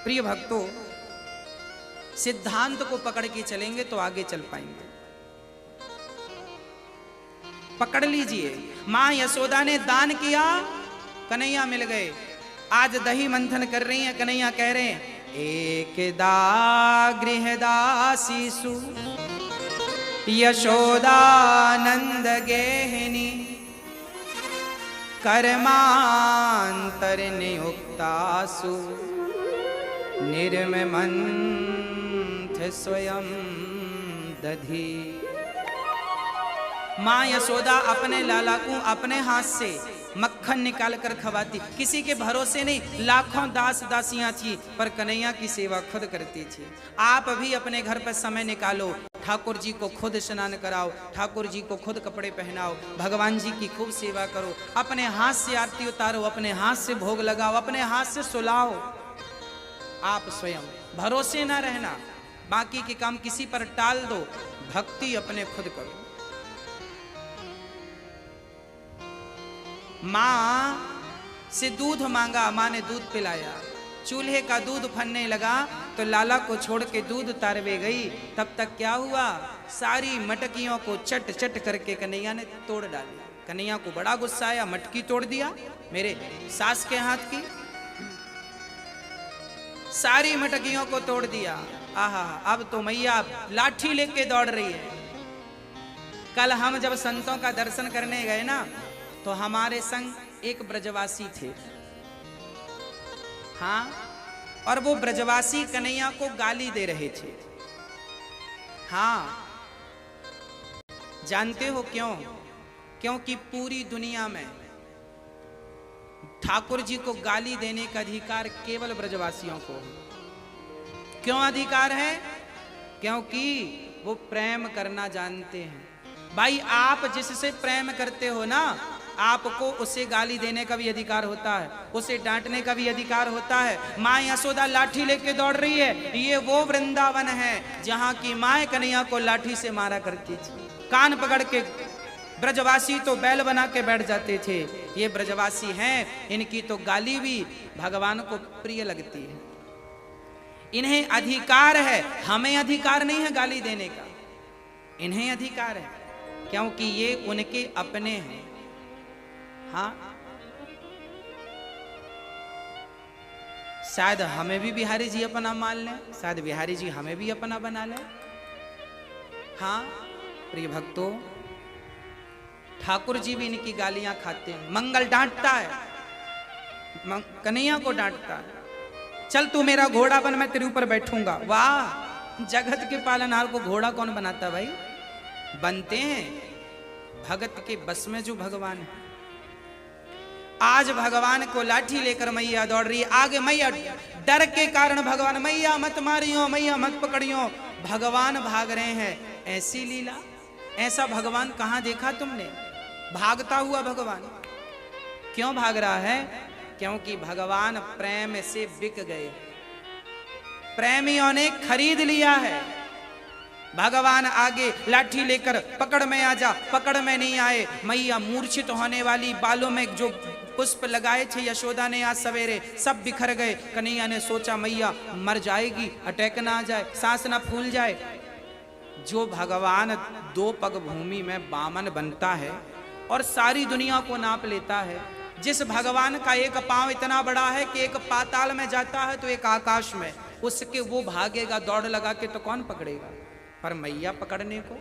प्रिय भक्तों, सिद्धांत को पकड़ के चलेंगे तो आगे चल पाएंगे। पकड़ लीजिए, मां यशोदा ने दान किया, कन्हैया मिल गए। आज दही मंथन कर रही हैं, कन्हैया कह रहे हैं, एकदा गृहदासीसु यशोदानंद गेहिनी कर्मांतर नियुक्तासु निर्ममंथ स्वयं दधी। मां यशोदा अपने लाला को अपने हाथ से मक्खन निकाल कर खवाती, किसी के भरोसे नहीं। लाखों दास दासियां थी पर कन्हैया की सेवा खुद करती थी। आप भी अपने घर पर समय निकालो, ठाकुर जी को खुद स्नान कराओ, ठाकुर जी को खुद कपड़े पहनाओ, भगवान जी की खूब सेवा करो, अपने हाथ से आरती उतारो, अपने हाथ से भोग लगाओ, अपने हाथ से सुलाओ। आप स्वयं भरोसे ना रहना, बाकी के काम किसी पर टाल दो, भक्ति अपने खुद करो। मां से दूध मांगा, मां ने दूध पिलाया, चूल्हे का दूध फनने लगा तो लाला को छोड़ के दूध तारवे गई। तब तक क्या हुआ, सारी मटकियों को चट चट करके कन्हैया ने तोड़ डाली। कन्हैया को बड़ा गुस्सा आया, मटकी तोड़ दिया मेरे सास के हाथ की, सारी मटकियों को तोड़ दिया। आहा, अब तो मैया लाठी लेके दौड़ रही है। कल हम जब संतों का दर्शन करने गए ना, तो हमारे संग एक ब्रजवासी थे। हाँ, और वो ब्रजवासी कन्हैया को गाली दे रहे थे। हाँ, जानते हो क्यों? क्योंकि पूरी दुनिया में ठाकुर जी को गाली देने का अधिकार केवल ब्रजवासियों को है। क्यों अधिकार है? क्योंकि वो प्रेम करना जानते हैं। भाई, आप जिससे प्रेम करते हो ना, आपको उसे गाली देने का भी अधिकार होता है, उसे डांटने का भी अधिकार होता है। माँ यशोदा लाठी लेके दौड़ रही है, ये वो वृंदावन है जहाँ की माँ कन्हैया को लाठी से मारा करती थी। कान पकड़ के ब्रजवासी तो बैल बना के बैठ जाते थे। ये ब्रजवासी हैं, इनकी तो गाली भी भगवान को प्रिय लगती है। इन्हें अधिकार है, हमें अधिकार नहीं है गाली देने का, इन्हें अधिकार है क्योंकि ये उनके अपने हैं। हाँ, शायद हमें भी बिहारी जी अपना मान लें, शायद बिहारी जी हमें भी अपना बना लें। हाँ प्रिय भक्तों, ठाकुर जी भी इनकी गालियां खाते हैं। मंगल डांटता है, कन्हैया को डांटता है, चल तू मेरा घोड़ा बन, मैं तेरे ऊपर बैठूंगा। वाह, जगत के पालनहार को घोड़ा कौन बनाता भाई? बनते हैं भगत के बस में जो भगवान है। आज भगवान को लाठी लेकर मैया दौड़ रही है, आगे मैया डर के कारण भगवान, मैया मत मारियो, मैया मत पकड़ियो, भगवान भाग रहे हैं। ऐसी लीला, ऐसा भगवान कहां देखा तुमने? भागता हुआ भगवान क्यों भाग रहा है? क्योंकि भगवान प्रेम से बिक गए, प्रेमियों ने खरीद लिया है। भगवान आगे लाठी लेकर, पकड़ में आ जा, पकड़ में नहीं आए। मैया मूर्छित होने वाली, बालों में जो पुष्प लगाए थे यशोदा ने आज सवेरे, सब बिखर गए। कन्हैया ने सोचा मैया मर जाएगी, अटैक ना आ जाए, सांस ना फूल जाए। जो भगवान 2 पग भूमि में बामन बनता है और सारी दुनिया को नाप लेता है, जिस भगवान का एक पांव इतना बड़ा है कि एक पाताल में जाता है तो एक आकाश में, उसके वो भागेगा दौड़ लगा के तो कौन पकड़ेगा? पर मैया पकड़ने को।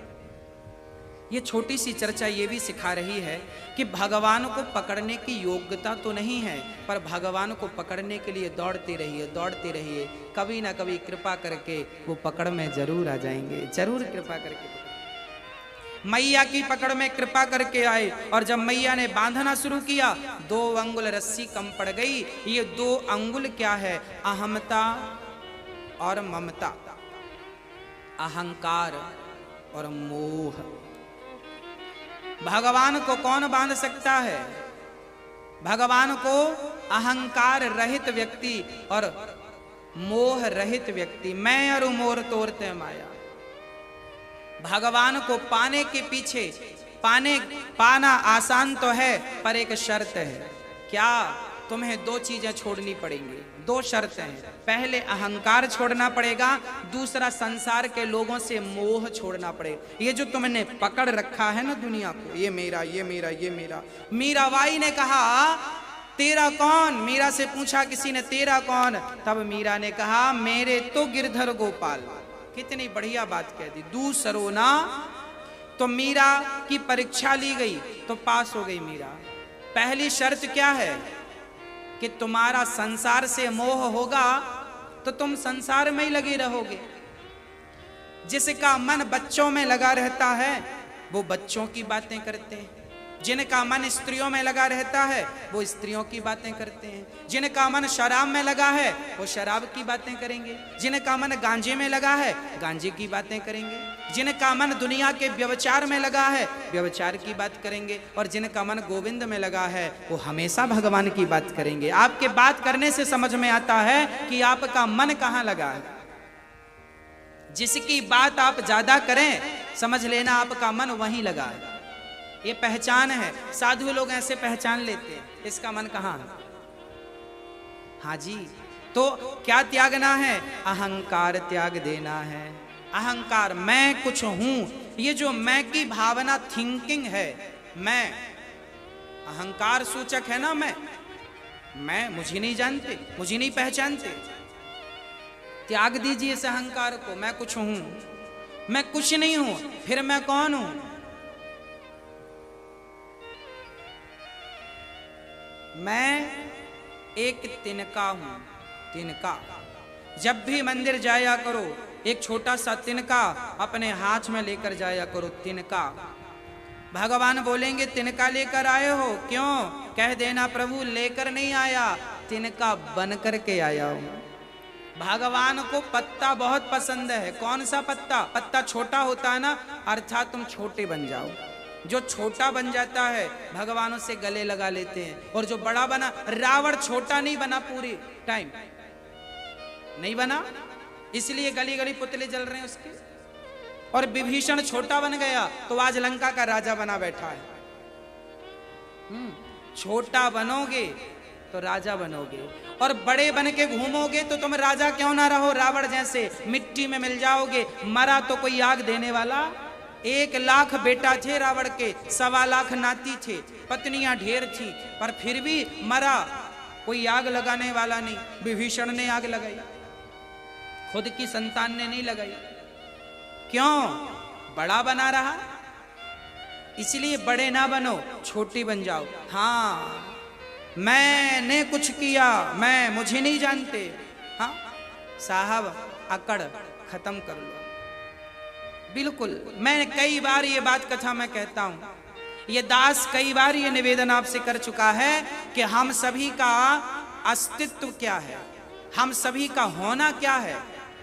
ये छोटी सी चर्चा ये भी सिखा रही है कि भगवान को पकड़ने की योग्यता तो नहीं है, पर भगवान को पकड़ने के लिए दौड़ते रहिए, दौड़ते रहिए, कभी ना कभी कृपा करके वो पकड़ में जरूर आ जाएंगे, जरूर कृपा करके। मैया की पकड़ में कृपा करके आए, और जब मैया ने बांधना शुरू किया, 2 अंगुल रस्सी कम पड़ गई। ये 2 अंगुल क्या है? अहमता और ममता, अहंकार और मोह। भगवान को कौन बांध सकता है? भगवान को अहंकार रहित व्यक्ति और मोह रहित व्यक्ति। मैं और मोर तोरते माया। भगवान को पाने के पीछे, पाना आसान तो है, पर एक शर्त है। क्या? तुम्हें 2 चीजें छोड़नी पड़ेंगी, 2 शर्तें हैं। पहले अहंकार छोड़ना पड़ेगा, दूसरा संसार के लोगों से मोह छोड़ना पड़ेगा। ये जो तुमने पकड़ रखा है ना दुनिया को, ये मेरा, ये मेरा, ये मेरा। मीराबाई ने कहा तेरा कौन? मीरा से पूछा किसी ने तेरा कौन? तब मीरा ने कहा मेरे तो गिरधर गोपाल। कितनी बढ़िया बात कह दी, दूसरो ना। तो मीरा की परीक्षा ली गई तो पास हो गई मीरा। पहली शर्त क्या है? कि तुम्हारा संसार से मोह होगा तो तुम संसार में ही लगे रहोगे। जिसका मन बच्चों में लगा रहता है वो बच्चों की बातें करते हैं, जिनका मन स्त्रियों में लगा रहता है वो स्त्रियों की बातें करते हैं, जिनका मन शराब में लगा है वो शराब की बातें करेंगे, जिनका मन गांजे में लगा है गांजे की बातें करेंगे, जिनका मन दुनिया के व्यभिचार में लगा है व्यभिचार की बात करेंगे, और जिनका मन गोविंद में लगा है वो हमेशा भगवान की बात करेंगे। आपके बात करने से समझ में आता है कि आपका मन कहाँ लगा है। जिसकी बात आप ज्यादा करें समझ लेना आपका मन वहीं लगा है। ये पहचान है, साधु लोग ऐसे पहचान लेते हैं, इसका मन कहाँ है। हाँ जी, तो क्या त्यागना है? अहंकार त्याग देना है। अहंकार, मैं कुछ हूं, ये जो मैं की भावना थिंकिंग है, मैं अहंकार सूचक है ना। मैं मुझे नहीं जानते, मुझे नहीं पहचानते। त्याग दीजिए इस अहंकार को। मैं कुछ हूं, मैं कुछ नहीं हूं, फिर मैं कौन हूं? मैं एक तिनका हूं, तिनका। जब भी मंदिर जाया करो एक छोटा सा तिनका अपने हाथ में लेकर जाया करो, तिनका। भगवान बोलेंगे तिनका लेकर आए हो? क्यों? कह देना प्रभु लेकर नहीं आया, तिनका बन करके आया हूं। भगवान को पत्ता बहुत पसंद है। कौन सा पत्ता? पत्ता छोटा होता है ना, अर्थात तुम छोटे बन जाओ। जो छोटा बन जाता है भगवान उससे गले लगा लेते हैं, और जो बड़ा बना, रावण छोटा नहीं बना, पूरी टाइम नहीं बना, इसलिए गली गली पुतले जल रहे हैं उसके। और विभीषण छोटा बन गया तो आज लंका का राजा बना बैठा है। छोटा बनोगे तो राजा बनोगे, और बड़े बन के घूमोगे तो तुम राजा क्यों ना रहो, रावण जैसे मिट्टी में मिल जाओगे। मरा तो कोई आग देने वाला? 1 लाख बेटा थे रावण के, 1.25 लाख नाती थे, पत्नियां ढेर थी, पर फिर भी मरा कोई आग लगाने वाला नहीं। विभीषण ने आग लगाई, खुद की संतान ने नहीं लगाई। क्यों? बड़ा बना रहा। इसलिए बड़े ना बनो, छोटी बन जाओ। हाँ, मैंने कुछ किया, मुझे नहीं जानते। हाँ साहब, अकड़ खत्म कर लो। बिल्कुल, मैं कई बार ये बात कथा में कहता हूं, ये दास कई बार ये निवेदन आपसे कर चुका है कि हम सभी का अस्तित्व क्या है, हम सभी का होना क्या है,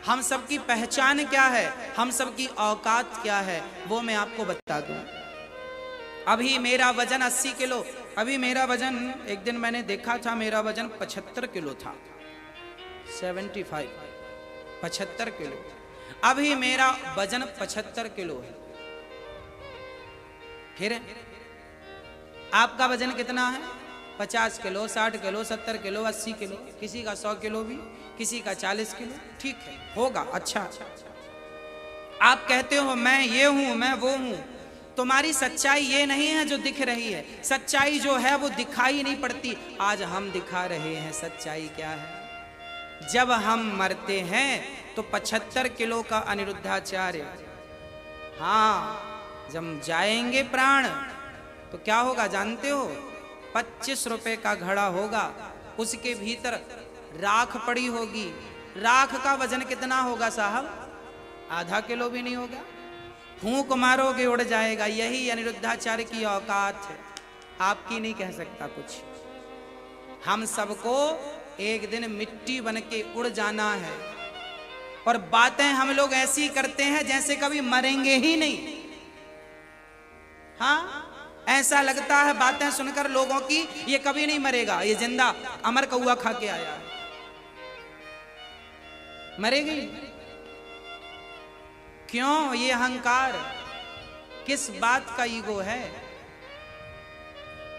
हम सबकी पहचान क्या है, हम सबकी औकात क्या है, वो मैं आपको बता दूं। अभी मेरा वजन 80 किलो, अभी मेरा वजन, एक दिन मैंने देखा था, मेरा वजन 75 किलो था। 75 किलो। अभी मेरा वजन 75 किलो है। फिर आपका वजन कितना है? 50 किलो, 60 किलो, 70 किलो, 80 किलो, किसी का 100 किलो भी, किसी का 40 किलो। ठीक है, होगा। अच्छा, आप कहते हो मैं ये हूं, मैं वो हूं। तुम्हारी सच्चाई ये नहीं है जो दिख रही है। सच्चाई जो है वो दिखाई नहीं पड़ती। आज हम दिखा रहे हैं सच्चाई क्या है। जब हम मरते हैं तो 75 किलो का अनिरुद्धाचार्य, हाँ, जब जाएंगे प्राण तो क्या होगा जानते हो? 25 रुपए का घड़ा होगा, उसके भीतर राख पड़ी होगी। राख का वजन कितना होगा साहब? आधा किलो भी नहीं होगा। फूंक मारोगे उड़ जाएगा। यही अनिरुद्धाचार्य की औकात है, आपकी नहीं कह सकता कुछ। हम सबको एक दिन मिट्टी बन के उड़ जाना है, और बातें हम लोग ऐसी करते हैं जैसे कभी मरेंगे ही नहीं। हाँ, ऐसा लगता है बातें सुनकर लोगों की, ये कभी नहीं मरेगा, ये जिंदा अमर कौआ खा के आया है, मरेगी। क्यों? ये अहंकार। किस बात का ईगो है?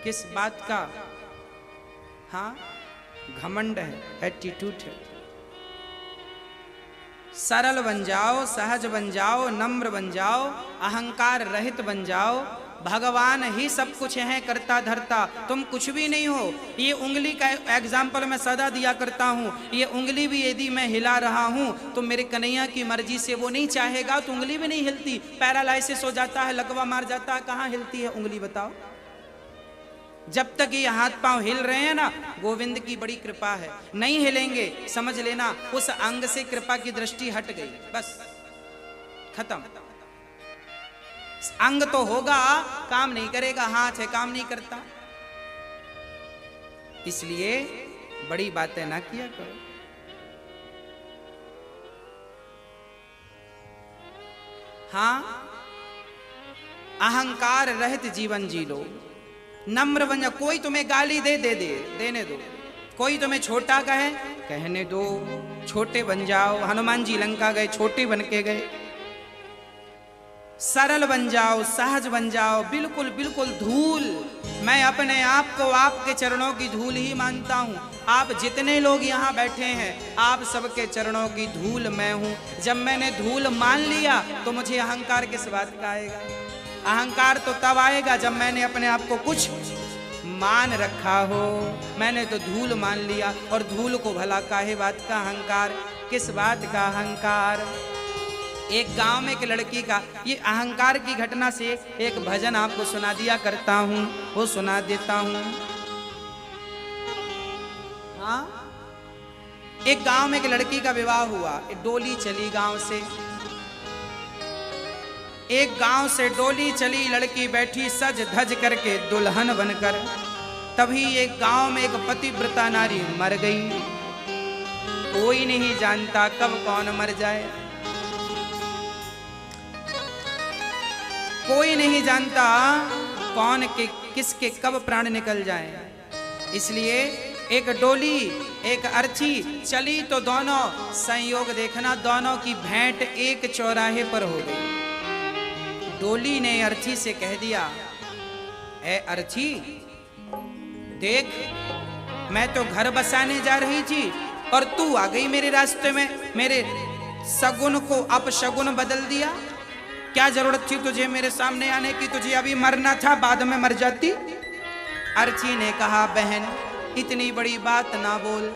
किस बात का? हाँ, घमंड है, एटीट्यूड है। सरल बन जाओ, सहज बन जाओ, नम्र बन जाओ, अहंकार रहित बन जाओ। भगवान ही सब कुछ है करता धरता, तुम कुछ भी नहीं हो। ये उंगली का एग्जाम्पल मैं सदा दिया करता हूँ। ये उंगली भी यदि मैं हिला रहा हूँ तो मेरे कन्हैया की मर्जी से वो नहीं चाहेगा तो उंगली भी नहीं हिलती। पैरालाइसिस हो जाता है, लकवा मार जाता है, कहाँ हिलती है उंगली बताओ? जब तक ये हाथ पांव हिल रहे हैं ना, गोविंद की बड़ी कृपा है। नहीं हिलेंगे, समझ लेना उस अंग से कृपा की दृष्टि हट गई, बस खत्म। अंग तो होगा, काम नहीं करेगा। हाथ है, काम नहीं करता। इसलिए बड़ी बातें ना किया करो। हाँ, अहंकार रहित जीवन जी लो, नम्र बन जाओ। कोई तुम्हें गाली देने दो। कोई तुम्हें छोटा कहे, कहने दो, छोटे बन जाओ। हनुमान जी लंका गए, छोटे बन के गए। सरल बन जाओ, सहज बन जाओ, बिल्कुल बिल्कुल धूल। मैं अपने आप को आपके चरणों की धूल ही मानता हूँ। आप जितने लोग यहाँ बैठे हैं, आप सबके चरणों की धूल मैं हूँ। जब मैंने धूल मान लिया तो मुझे अहंकार किस बात का आएगा? अहंकार तो तब आएगा जब मैंने अपने आप को कुछ मान रखा हो। मैंने तो धूल मान लिया, और धूल को भला काहे बात का अहंकार? किस बात का अहंकार? एक गांव में एक लड़की का, ये अहंकार की घटना से एक भजन आपको सुना दिया करता हूं, वो सुना देता हूं। हाँ, एक गांव में एक लड़की का विवाह हुआ। एक डोली चली गांव से, एक गांव से डोली चली, लड़की बैठी सज धज करके दुल्हन बनकर। तभी एक गांव में एक पतिव्रता नारी मर गई। कोई नहीं जानता कब कौन मर जाए, कोई नहीं जानता कौन के किसके कब प्राण निकल जाए। इसलिए एक डोली, एक अर्थी चली तो दोनों, संयोग देखना, दोनों की भेंट एक चौराहे पर हो गई। डोली ने अर्थी से कह दिया, ए अर्थी देख, मैं तो घर बसाने जा रही थी और तू आ गई मेरे रास्ते में, मेरे सगुन को अपशगुन बदल दिया। क्या जरूरत थी तुझे मेरे सामने आने की? तुझे अभी मरना था, बाद में मर जाती। अर्थी ने कहा, बहन इतनी बड़ी बात ना बोल।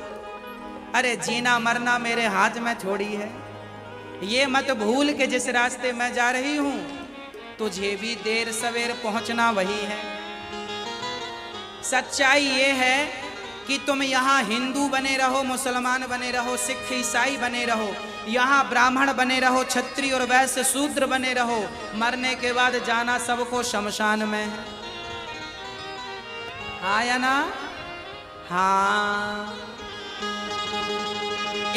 अरे जीना मरना मेरे हाथ में थोड़ी है। ये मत भूल के जिस रास्ते मैं जा रही हूं तुझे भी देर सवेर पहुंचना वही है। सच्चाई ये है कि तुम यहाँ हिंदू बने रहो, मुसलमान बने रहो, सिख ईसाई बने रहो, यहाँ ब्राह्मण बने रहो, क्षत्रिय और वैश्य शूद्र बने रहो, मरने के बाद जाना सबको शमशान में है। हाँ या ना? हाँ।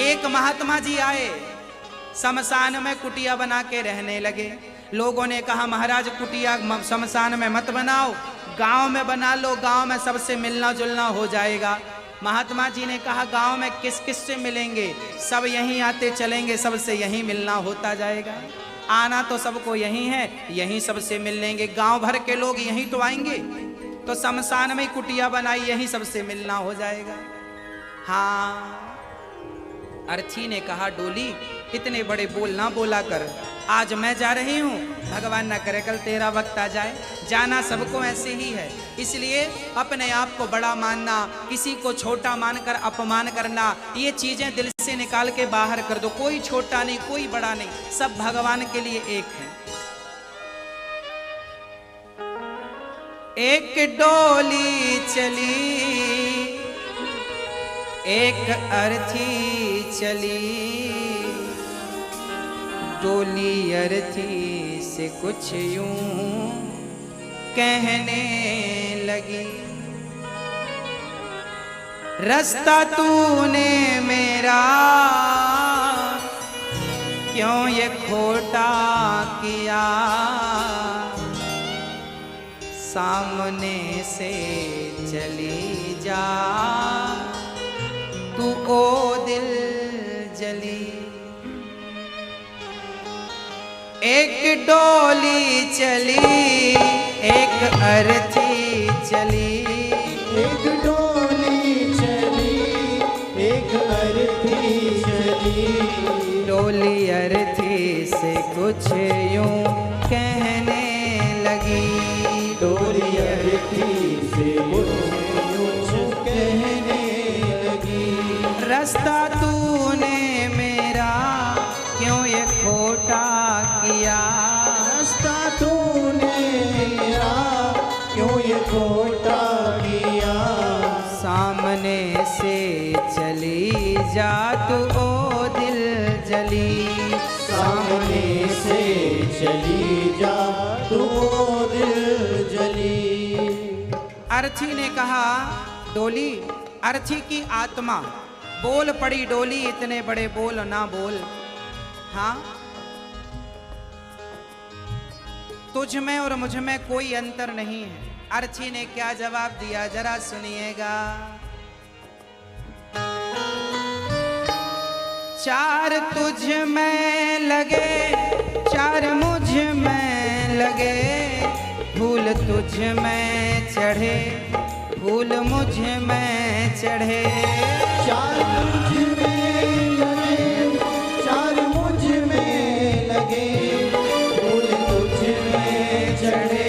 एक महात्मा जी आए, शमशान में कुटिया बना के रहने लगे। लोगों ने कहा महाराज कुटिया शमशान में मत बनाओ, गांव में बना लो, गांव में सबसे मिलना जुलना हो जाएगा। महात्मा जी ने कहा गांव में किस किस से मिलेंगे, सब यहीं आते चलेंगे, सबसे यहीं मिलना होता जाएगा। आना तो सबको यहीं है, यहीं सबसे मिल लेंगे, गांव भर के लोग यहीं तो आएंगे, तो शमशान में कुटिया बनाई, यहीं सबसे मिलना हो जाएगा। हाँ। अर्थी ने कहा डोली इतने बड़े बोल ना बोला कर, आज मैं जा रही हूँ, भगवान ना करे कल तेरा वक्त आ जाए। जाना सबको ऐसे ही है, इसलिए अपने आप को बड़ा मानना, किसी को छोटा मानकर अपमान करना, ये चीजें दिल से निकाल के बाहर कर दो। कोई छोटा नहीं, कोई बड़ा नहीं, सब भगवान के लिए एक है। एक डोली चली, एक अर्थी चली, डोली अर्थी से कुछ यूं कहने लगी, रास्ता तूने मेरा क्यों ये खोटा किया, सामने से चली जा तू ओ दिल जली। एक डोली चली, एक अर्थी चली, एक डोली चली, एक अर्थी चली, डोली अर्थी से कुछ यूं कहने लगी, डोली अर्थी से कुछ कहने लगी, रास्ता तूने मेरा क्यों ये खोटा किया, रास्ता तूने मेरा क्यों ये खोटा किया, सामने से चली जा तू ओ दिल जली, सामने से चली जा तू ओ दिल जली। अर्थी ने कहा डोली, अर्थी की आत्मा बोल पड़ी, डोली इतने बड़े बोल ना बोल। हाँ, तुझ में और मुझ में कोई अंतर नहीं है। अर्थी ने क्या जवाब दिया जरा सुनिएगा। चार तुझ में लगे, चार मुझ में लगे, फूल तुझ में चढ़े, फूल मुझ में चढ़े, चार मुझ में लगे, चार मुझ में लगे, फूल तुझ में चढ़े,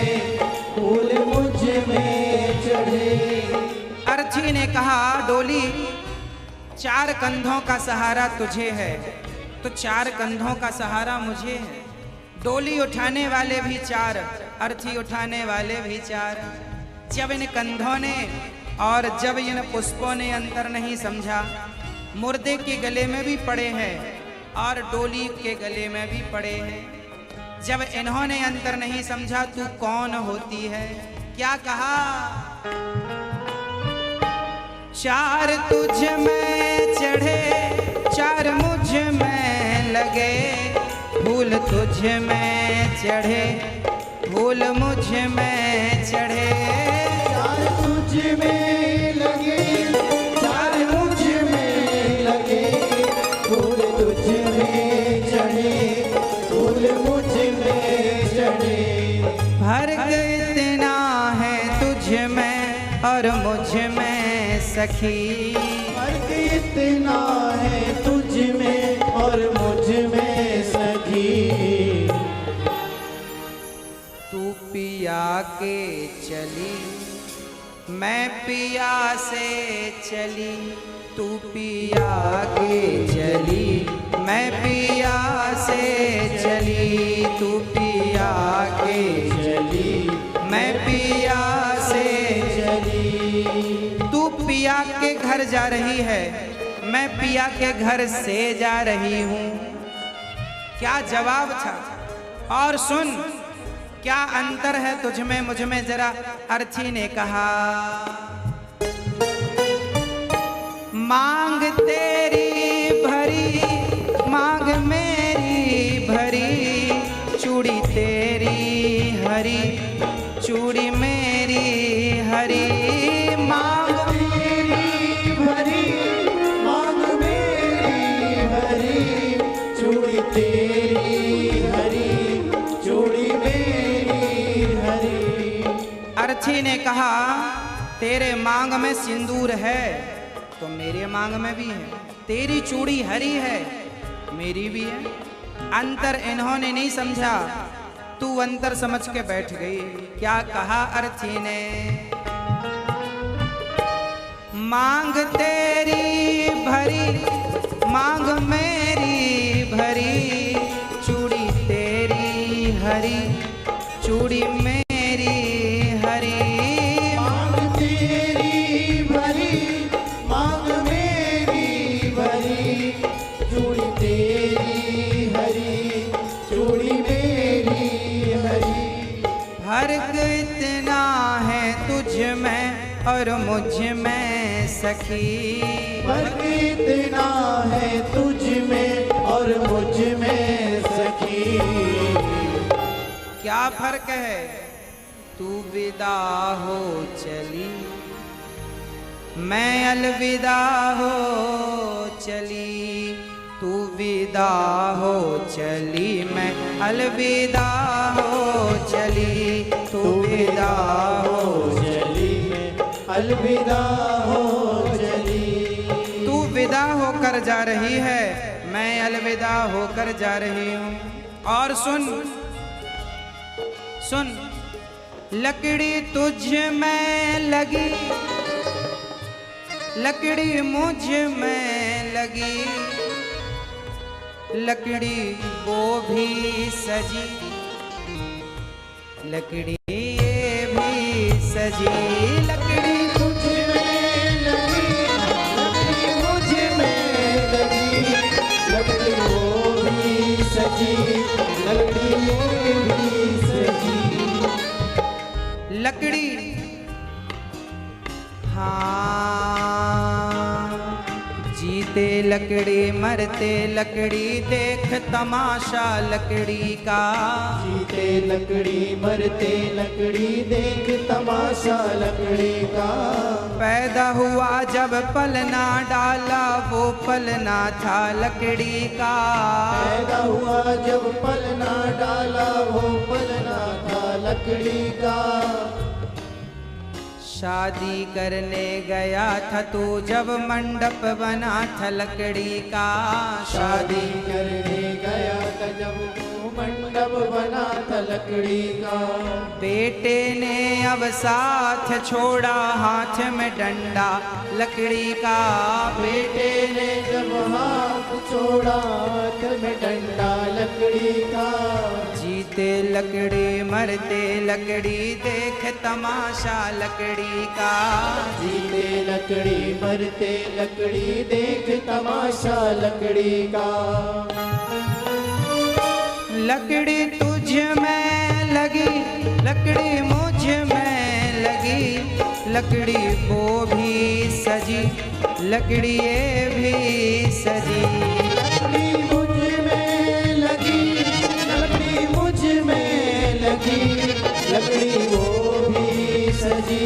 फूल मुझ में चढ़े। अर्थी ने कहा डोली चार कंधों का सहारा तुझे है, तो चार कंधों का सहारा मुझे है। डोली उठाने वाले भी चार, अर्थी उठाने वाले भी चार। जब इन कंधों ने और जब इन पुष्पों ने अंतर नहीं समझा, मुर्दे के गले में भी पड़े हैं और डोली के गले में भी पड़े हैं। जब इन्होंने अंतर नहीं समझा तू कौन होती है, क्या कहा, चार तुझ में चढ़े, चार मुझ में लगे, फूल तुझ में चढ़े, फूल मुझ में चढ़े, चार तुझ में लगे, चार मुझ में लगे, फूल तुझ में चढ़े, फूल मुझ में चढ़े। फर्क इतना है तुझ में और मुझ में सखी, फर्क इतना है तुझ में और मुझ में सखी, तू पिया के चली मैं पिया से चली तू पिया के चली, मैं पिया से चली तू पिया के चली, मैं पिया से चली। तू पिया के घर जा रही है, मैं पिया के घर से जा रही हूँ। क्या जवाब था। और सुन क्या अंतर है तुझ में मुझ में, जरा अर्थी ने कहा। मांग तेरी भरी मांग मेरी भरी, चूड़ी तेरी हरी चूड़ी मेरी हरी। मांग तेरी भरी मांग मेरी भरी, चूड़ी तेरी हरी चूड़ी मेरी हरी। अर्थी ने कहा तेरे मांग में सिंदूर है तो मेरे मांग में भी है, तेरी चूड़ी हरी है मेरी भी है। अंतर इन्होंने नहीं समझा, तू अंतर समझ के बैठ गई। क्या कहा अर्थी ने। मांग तेरी भरी मांग मेरी भरी, चूड़ी तेरी हरी चूड़ी मेरी हरी। मांग तेरी भरी मांग मेरी भरी, चूड़ी तेरी हरी चूड़ी मेरी हरी। फर्क इतना है तुझ में और मुझ में सखी, फर्क इतना है तुझ में और मुझ में सखी। क्या फर्क है। तू विदा हो चली मैं अलविदा हो चली, तू विदा हो चली मैं अलविदा हो चली, तू विदा हो चली मैं अलविदा हो चली। तू विदा होकर जा रही है, मैं अलविदा होकर जा रही हूँ। और सुन सुन, लकड़ी तुझ में लगी लकड़ी मुझ में लगी, लकड़ी वो भी सजी लकड़ी ये भी सजी। लकड़ी तुझ में लगी लकड़ी मुझ में लगी, लकड़ी वो भी सजी लकड़ी ये भी सजी। लकड़ी हाँ जीते लकड़ी मरते लकड़ी, देख तमाशा लकड़ी का। जीते लकड़ी मरते लकड़ी, देख तमाशा लकड़ी का। पैदा हुआ जब पलना डाला वो पलना था लकड़ी का। पैदा हुआ जब पलना डाला वो पलना था लकड़ी का। शादी करने गया था तू जब मंडप बना था लकड़ी का। शादी करने गया था जब वो मंडप बना था लकड़ी का। बेटे ने अब साथ छोड़ा हाथ में डंडा लकड़ी का। बेटे ने जब हाथ छोड़ा हाथ में डंडा लकड़ी का। जीते लकड़ी मरते लकड़ी, देख तमाशा लकड़ी का। जीते लकड़ी मरते लकड़ी, देख तमाशा लकड़ी का। लकड़ी तुझ में लगी लकड़ी मुझ में लगी, लकड़ी वो भी सजी लकड़ी ये भी सजी। लकड़ी मुझ में लगी लकड़ी मुझ में लगी, लकड़ी वो भी सजी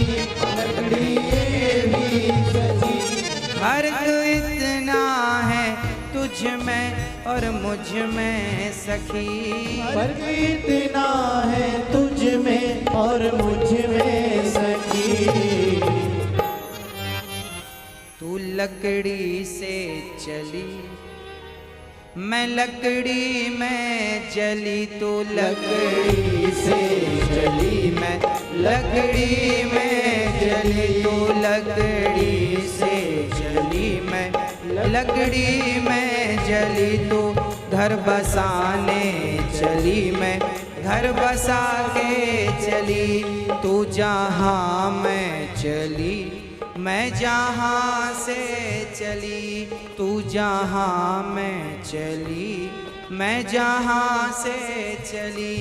लकड़ी ये भी सजी। फर्क इतना है तुझ में और मुझ में सखी, फर्क इतना है तुझ में और मुझ में सखी। तू लकड़ी से चली मैं लकड़ी में जली, तू लकड़ी से चली मैं लकड़ी में जली तू लकड़ी से जली मैं लकड़ी में जली तू घर बसाने चली मैं घर बसा के चली तू जहाँ मैं चली मैं जहाँ से चली तू जहाँ मैं चली मैं जहाँ से चली।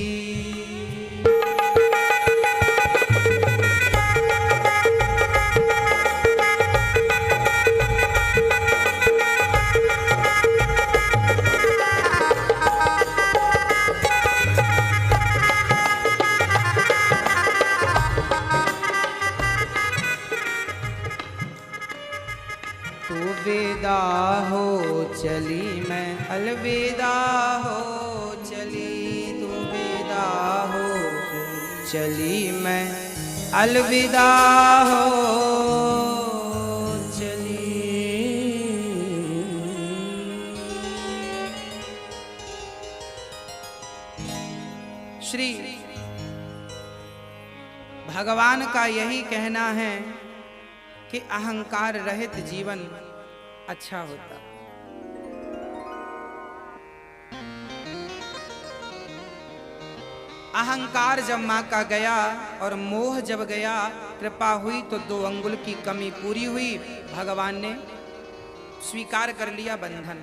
अलविदा हो चली मैं अलविदा हो चली तू विदा हो चली मैं अलविदा हो चली। श्री भगवान का यही कहना है कि अहंकार रहित जीवन अच्छा होता। अहंकार जब मां का गया और मोह जब गया, कृपा हुई तो 2 अंगुल की कमी पूरी हुई। भगवान ने स्वीकार कर लिया बंधन।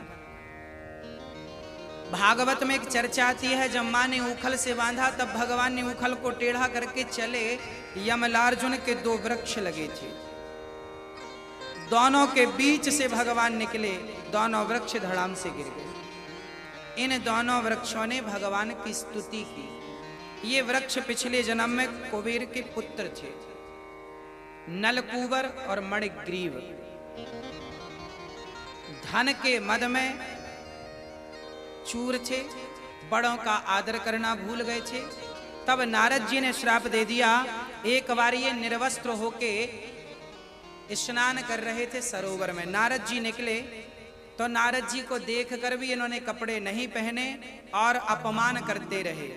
भागवत में एक चर्चा आती है, जब मां ने उखल से बांधा तब भगवान ने उखल को टेढ़ा करके चले, यमलार्जुन के 2 वृक्ष लगे थे, दोनों के बीच से भगवान निकले, दोनों वृक्ष धड़ाम से गिर गए। इन दोनों वृक्षों ने भगवान की स्तुति की। ये वृक्ष पिछले जन्म में कुबेर के पुत्र थे, नलकूबर और मणिग्रीव। धन के मद में चूर थे, बड़ों का आदर करना भूल गए थे। तब नारद जी ने श्राप दे दिया। एक बार ये निर्वस्त्र होके स्नान कर रहे थे सरोवर में, नारद जी निकले तो नारद जी को देखकर भी इन्होंने कपड़े नहीं पहने और अपमान करते रहे।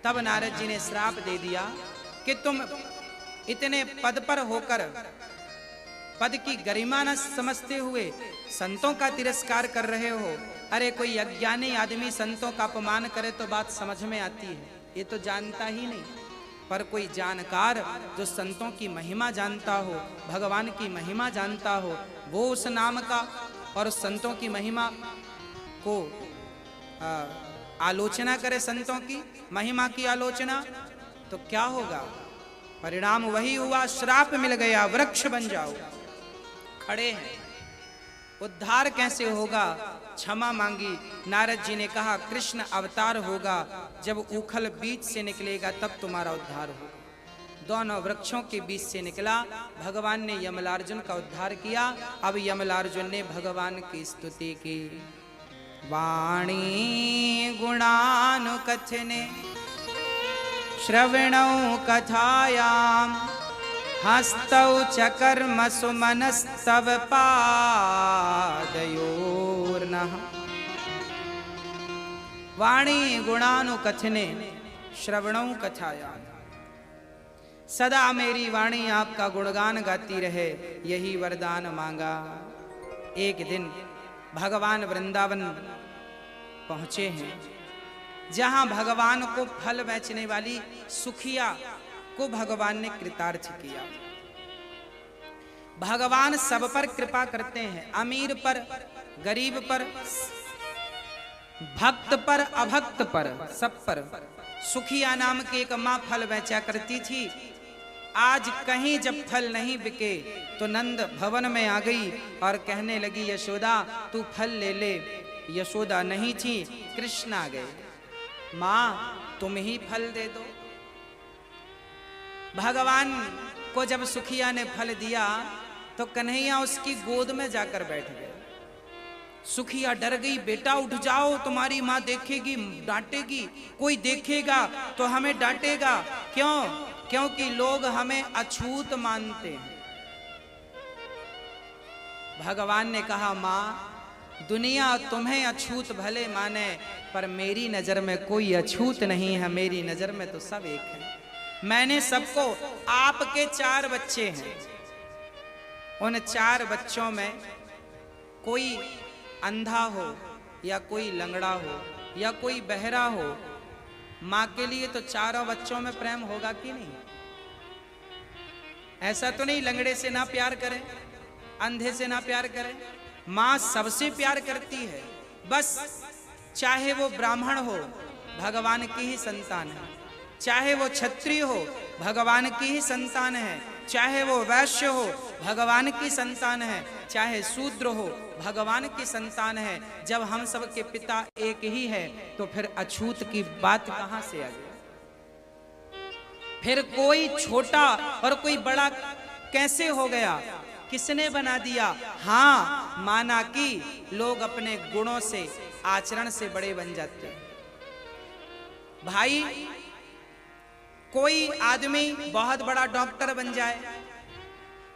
तब नारद जी ने श्राप दे दिया कि तुम इतने पद पर होकर पद की गरिमा न समझते हुए संतों का तिरस्कार कर रहे हो। अरे कोई अज्ञानी आदमी संतों का अपमान करे तो बात समझ में आती है, ये तो जानता ही नहीं। पर कोई जानकार जो संतों की महिमा जानता हो, भगवान की महिमा जानता हो, वो उस नाम का और उस संतों की महिमा को आलोचना करे, संतों की महिमा की आलोचना, तो क्या होगा? परिणाम वही हुआ, श्राप मिल गया, वृक्ष बन जाओ। खड़े हैं, उद्धार कैसे होगा? क्षमा मांगी। नारद जी ने कहा कृष्ण अवतार होगा, जब उखल बीच से निकलेगा तब तुम्हारा उद्धार होगा। दोनों वृक्षों के बीच से निकला, भगवान ने यमलार्जुन का उद्धार किया। अब यमलार्जुन ने भगवान की स्तुति की। वाणी गुणानुकथने श्रवणौ कथायाम हस्तौ च कर्मसु मनस्तव पादयोर्नः। वाणी गुणानुकथने श्रवणौ कथायाम, सदा मेरी वाणी आपका गुणगान गाती रहे, यही वरदान मांगा। एक दिन भगवान वृंदावन पहुंचे हैं, जहां भगवान को फल बेचने वाली सुखिया को भगवान ने कृतार्थ किया। भगवान सब पर कृपा करते हैं, अमीर पर, गरीब पर, भक्त पर, अभक्त पर, सब पर। सुखिया नाम की एक मां फल बेचा करती थी। आज कहीं जब फल नहीं बिके तो नंद भवन में आ गई और कहने लगी यशोदा तू फल ले ले। यशोदा नहीं थी, कृष्ण आ गए, मां तुम ही फल दे दो। भगवान को जब सुखिया ने फल दिया तो कन्हैया उसकी गोद में जाकर बैठ गए। सुखिया डर गई, बेटा उठ जाओ, तुम्हारी मां देखेगी, डांटेगी, कोई देखेगा तो हमें डांटेगा। क्यों? क्योंकि लोग हमें अछूत मानते हैं। भगवान ने कहा मां दुनिया तुम्हें अछूत भले माने, पर मेरी नजर में कोई अछूत नहीं है, मेरी नजर में तो सब एक है। मैंने सबको, आपके 4 बच्चे हैं, उन 4 बच्चों में कोई अंधा हो या कोई लंगड़ा हो या कोई बहरा हो, माँ के लिए तो 4 बच्चों में प्रेम होगा कि नहीं? ऐसा तो नहीं लंगड़े से ना प्यार करें, अंधे से ना प्यार करें। माँ सबसे प्यार करती है, बस चाहे वो ब्राह्मण हो भगवान की ही संतान है, चाहे वो क्षत्रिय हो भगवान की ही संतान है, चाहे वो वैश्य हो भगवान की संतान है, चाहे शूद्र हो भगवान की संतान है। जब हम सब के पिता एक ही है तो फिर अछूत की बात कहां से आ गई? फिर कोई छोटा और कोई बड़ा कैसे हो गया? किसने बना दिया? हाँ, माना कि लोग अपने गुणों से, आचरण से बड़े बन जाते हैं। भाई, कोई आदमी बहुत बड़ा डॉक्टर बन जाए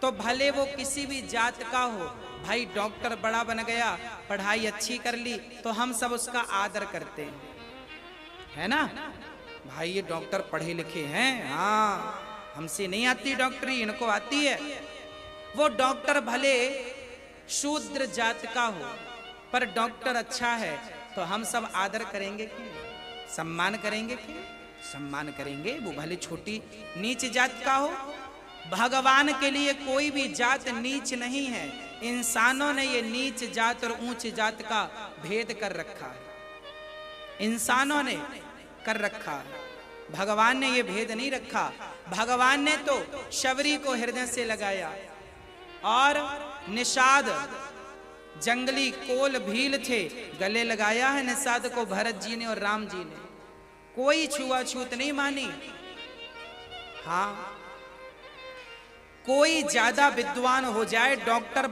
तो भले वो किसी भी जात का हो, भाई डॉक्टर बड़ा बन गया, पढ़ाई अच्छी कर ली, तो हम सब उसका आदर करते हैं, है ना? भाई ये डॉक्टर पढ़े लिखे हैं, हाँ, हमसे नहीं आती डॉक्टरी, इनको आती है। वो डॉक्टर भले शूद्र जात का हो, पर डॉक्टर अच्छा है तो हम सब आदर करेंगे कि सम्मान करेंगे कि सम्मान करेंगे। वो भले छोटी नीच जात का हो, भगवान के लिए कोई भी जात नीच नहीं है। इंसानों ने ये नीच जात और ऊंच जात का भेद कर रखा है, इंसानों ने कर रखा है, भगवान ने ये भेद नहीं रखा। भगवान ने तो शबरी को हृदय से लगाया और निषाद जंगली कोल भील थे, गले लगाया है निषाद को भरत जी ने और राम जी ने। कोई छुआछूत नहीं मानी। हाँ, कोई ज्यादा विद्वान हो जाए, डॉक्टर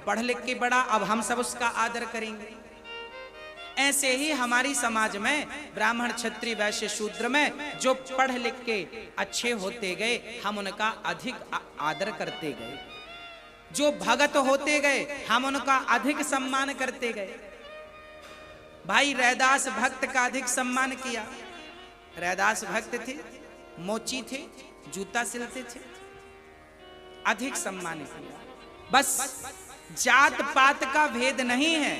पढ़ लिख के बड़ा, अब हम सब उसका आदर करेंगे। ऐसे ही हमारी समाज में ब्राह्मण क्षत्रिय वैश्य शूद्र में जो पढ़ लिख के अच्छे होते गए, हम उनका अधिक आदर करते गए। जो भगत होते गए, हम उनका अधिक सम्मान करते गए। भाई रैदास भक्त का अधिक सम्मान किया। रैदास भक्त थे, मोची थे, जूता सिलते थे, अधिक सम्मान किया। बस जात पात का भेद नहीं है,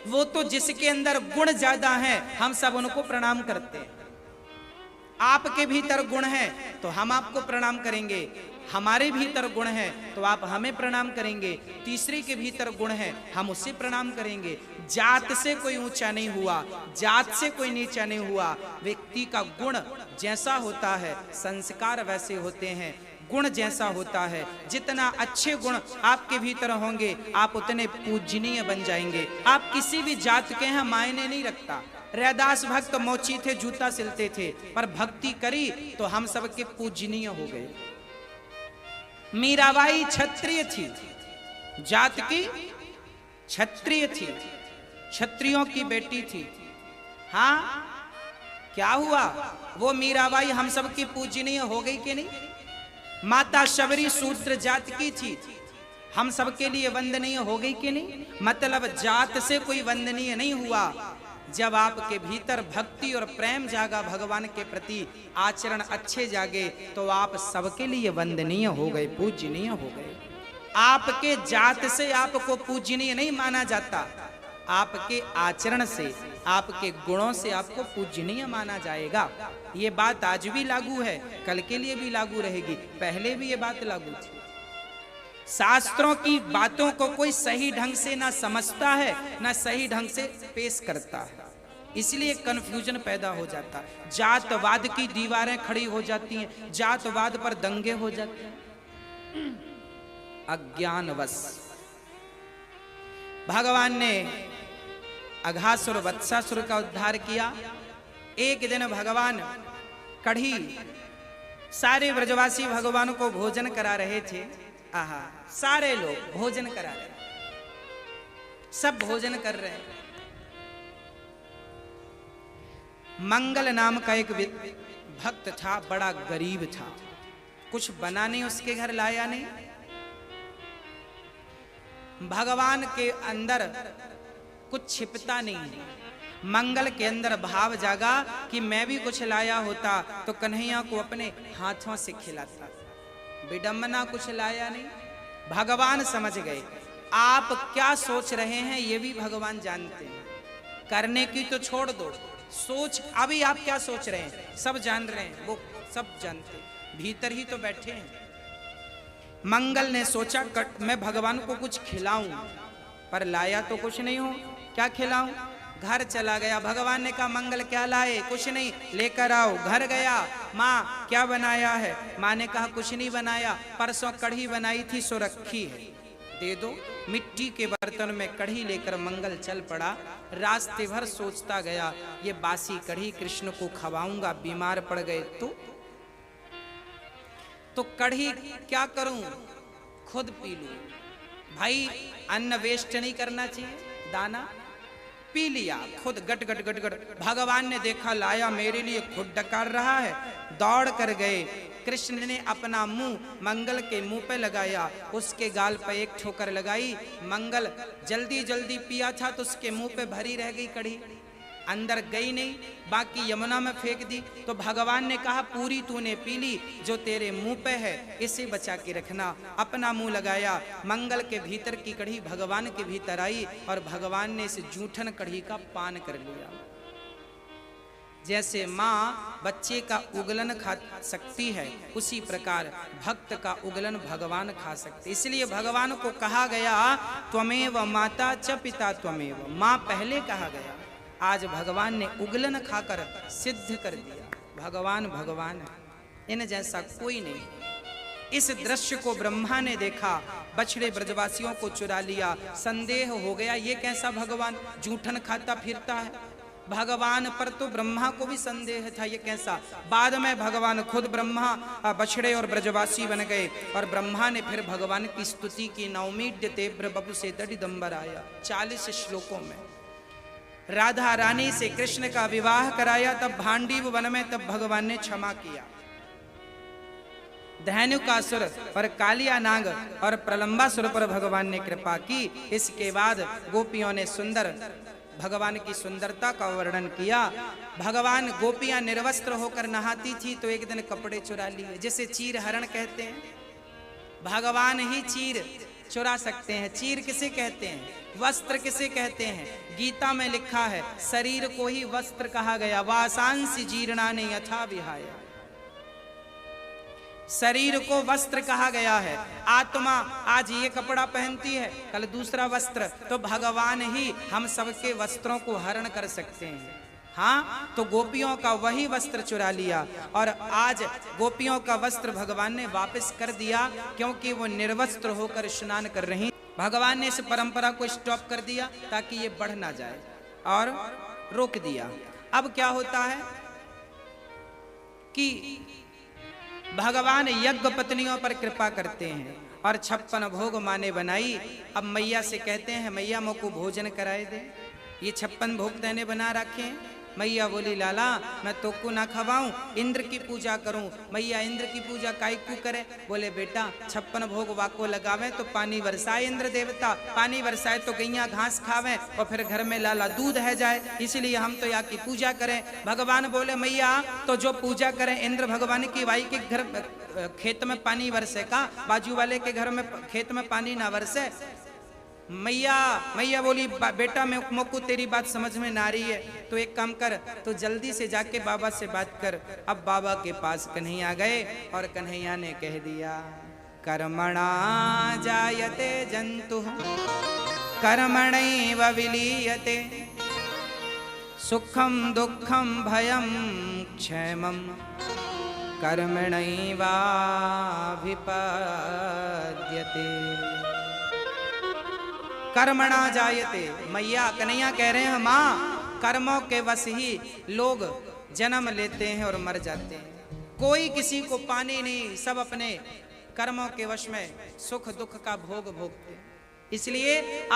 वो तो जिसके अंदर गुण ज्यादा है हम सब उनको प्रणाम करते हैं। आपके भीतर गुण है तो हम आपको प्रणाम करेंगे, हमारे भीतर गुण है तो आप हमें प्रणाम करेंगे, तीसरे के भीतर गुण है हम उससे प्रणाम करेंगे। जात से कोई ऊंचा नहीं हुआ, जात से कोई नीचा नहीं हुआ। व्यक्ति का गुण जैसा होता है, संस्कार वैसे होते हैं। गुण जैसा होता है, जितना अच्छे गुण आपके भीतर होंगे आप उतने पूजनीय बन जाएंगे। आप किसी भी जात के हैं मायने नहीं रखता। रैदास भक्त मोची थे, जूता सिलते थे, पर भक्ति करी तो हम सबके पूजनीय हो गए। मीराबाई क्षत्रिय थी, जात की क्षत्रिय थी, क्षत्रियों की बेटी थी। हाँ, क्या हुआ? वो मीराबाई हम सबकी पूजनीय हो गई कि नहीं? माता शबरी शूद्र जात की थी, हम सबके लिए वंदनीय हो गई कि नहीं? मतलब जात से कोई वंदनीय नहीं हुआ। जब आपके भीतर भक्ति और प्रेम जागा भगवान के प्रति, आचरण अच्छे जागे, तो आप सबके लिए वंदनीय हो गए, पूजनीय हो गए। आपके जात से आपको पूजनीय नहीं माना जाता, आपके आचरण से, आपके गुणों से आपको पूजनीय माना जाएगा। ये बात आज भी लागू है, कल के लिए भी लागू रहेगी, पहले भी ये बात लागू थी। शास्त्रों की बातों को कोई सही ढंग से ना समझता है ना सही ढंग से पेश करता है, इसलिए कंफ्यूजन पैदा हो जाता है। जातवाद की दीवारें खड़ी हो जाती हैं, जातवाद पर दंगे हो जाते हैं अज्ञानवश। भगवान ने अघासुर वत्सासुर का उद्धार किया। एक दिन भगवान कढ़ी, सारे ब्रजवासी भगवान को भोजन करा रहे थे। आहा, सारे लोग भोजन करा रहे, सब भोजन कर रहे। मंगल नाम का एक भक्त था, बड़ा गरीब था, कुछ बना नहीं, उसके घर लाया नहीं। भगवान के अंदर कुछ छिपता नहीं है, मंगल के अंदर भाव जागा कि मैं भी कुछ लाया होता तो कन्हैया को अपने हाथों से खिलाता। विडंबना कुछ लाया नहीं। भगवान समझ गए आप क्या सोच रहे हैं, ये भी भगवान जानते हैं। करने की तो छोड़ दो, सोच अभी आप क्या सोच रहे हैं सब जान रहे हैं, वो सब जानते हैं, भीतर ही तो बैठे हैं। मंगल ने सोचा मैं भगवान को कुछ खिलाऊं, पर लाया तो कुछ नहीं हो, क्या खिलाऊं। घर चला गया। भगवान ने कहा मंगल क्या लाए, कुछ नहीं, लेकर आओ। घर गया, माँ क्या बनाया है। माँ ने कहा कुछ नहीं बनाया, परसों कढ़ी बनाई थी सो रखी है, दे दो। मिट्टी के बर्तन में कढ़ी लेकर मंगल चल पड़ा। रास्ते भर सोचता गया ये बासी कढ़ी कृष्ण को खवाऊंगा, बीमार पड़ गए तो कढ़ी क्या करूं, खुद पी लूं। भाई अन्न वेस्ट नहीं करना चाहिए, दाना पी लिया खुद, गट गट गट गट। भगवान ने देखा लाया मेरे लिए, खुद डकार रहा है। दौड़ कर गए। कृष्ण ने अपना मुंह मंगल के मुंह पे लगाया, उसके गाल पे एक ठोकर लगाई। मंगल जल्दी जल्दी पिया था तो उसके मुंह पे भरी रह गई कढ़ी, अंदर गई नहीं, बाकी यमुना में फेंक दी। तो भगवान ने कहा पूरी तूने पी ली, जो तेरे मुंह पे है इसे बचा के रखना। अपना मुंह लगाया, मंगल के भीतर की कढ़ी भगवान के भीतर आई और भगवान ने इस जूठन कढ़ी का पान कर लिया। जैसे माँ बच्चे का उगलन खा सकती है, उसी प्रकार भक्त का उगलन भगवान खा सकते। इसलिए भगवान को कहा गया त्वमेव माता च पिता त्वमेव, माँ पहले कहा गया। आज भगवान ने उगलन खाकर सिद्ध कर दिया भगवान भगवान है, इन जैसा कोई नहीं। इस दृश्य को ब्रह्मा ने देखा, बछड़े ब्रजवासियों को चुरा लिया। संदेह हो गया ये कैसा भगवान जूठन खाता फिरता है। भगवान पर तो ब्रह्मा को भी संदेह था ये कैसा। बाद में भगवान खुद ब्रह्मा बछड़े और ब्रजवासी बन गए और ब्रह्मा ने फिर भगवान की स्तुति की। नवमीड्यते ब्रबपु से दडिदंबर आया 40 श्लोकों में। राधा रानी से कृष्ण का विवाह कराया, तब भांडीव वन में तब भगवान ने क्षमा किया। धैनुकासुर और कालिया नाग और प्रलंबासुर पर भगवान ने कृपा की। इसके बाद गोपियों ने सुंदर भगवान की सुंदरता का वर्णन किया। भगवान गोपियां निर्वस्त्र होकर नहाती थी तो एक दिन कपड़े चुरा लिए, जिसे चीर हरण कहते हैं। भगवान ही चीर चुरा सकते हैं। चीर किसे कहते हैं, वस्त्र किसे कहते हैं। गीता में लिखा है शरीर को ही वस्त्र कहा गया, वासांसि जीर्णानि यथा विहाय। शरीर को वस्त्र कहा गया है। आत्मा आज ये कपड़ा पहनती है, कल दूसरा वस्त्र, तो भगवान ही हम सबके वस्त्रों को हरण कर सकते हैं। हाँ, तो गोपियों का वही वस्त्र चुरा लिया और आज गोपियों का वस्त्र भगवान ने वापस कर दिया, क्योंकि वो निर्वस्त्र होकर स्नान कर रही। भगवान ने इस परंपरा को स्टॉप कर दिया ताकि ये बढ़ ना जाए और रोक दिया। अब क्या होता है कि भगवान यज्ञ पत्नियों पर कृपा करते हैं और 56 भोग माँ ने बनाई। अब मैया से कहते हैं मैया मोको भोजन कराए दे, ये 56 भोग तैने बना रखे हैं। मैया बोली लाला मैं तो को ना खवाऊं, इंद्र की पूजा करूं। मैया इंद्र की पूजा काई क्यों करे। बोले बेटा 56 भोग वाको लगावे तो पानी बरसाए इंद्र देवता, पानी बरसाए तो गैया घास खावे और फिर घर में लाला दूध है जाए, इसलिए हम तो यहाँ की पूजा करें। भगवान बोले मैया तो जो पूजा करें इंद्र भगवान की, वाई के घर खेत में पानी बरसे का, बाजू वाले के घर में खेत में पानी ना बरसे। मैया बोली बेटा मैं मोको तेरी बात समझ में ना रही है, तो एक काम कर, तो जल्दी से जाके बाबा से बात कर। अब बाबा के पास कन्हैया गए और कन्हैया ने कह दिया कर्मणा जायते जंतुः कर्मणैव विलीयते, सुखम दुखम भयम क्षेमम कर्मणैवाभिपद्यते। कर्मणा जायते, मैया कन्हैया कह रहे हैं माँ कर्मों के वश ही लोग जन्म लेते हैं और मर जाते हैं। कोई किसी को पानी नहीं, सब अपने कर्मों के वश में सुख दुख का भोग भोगते हैं। इसलिए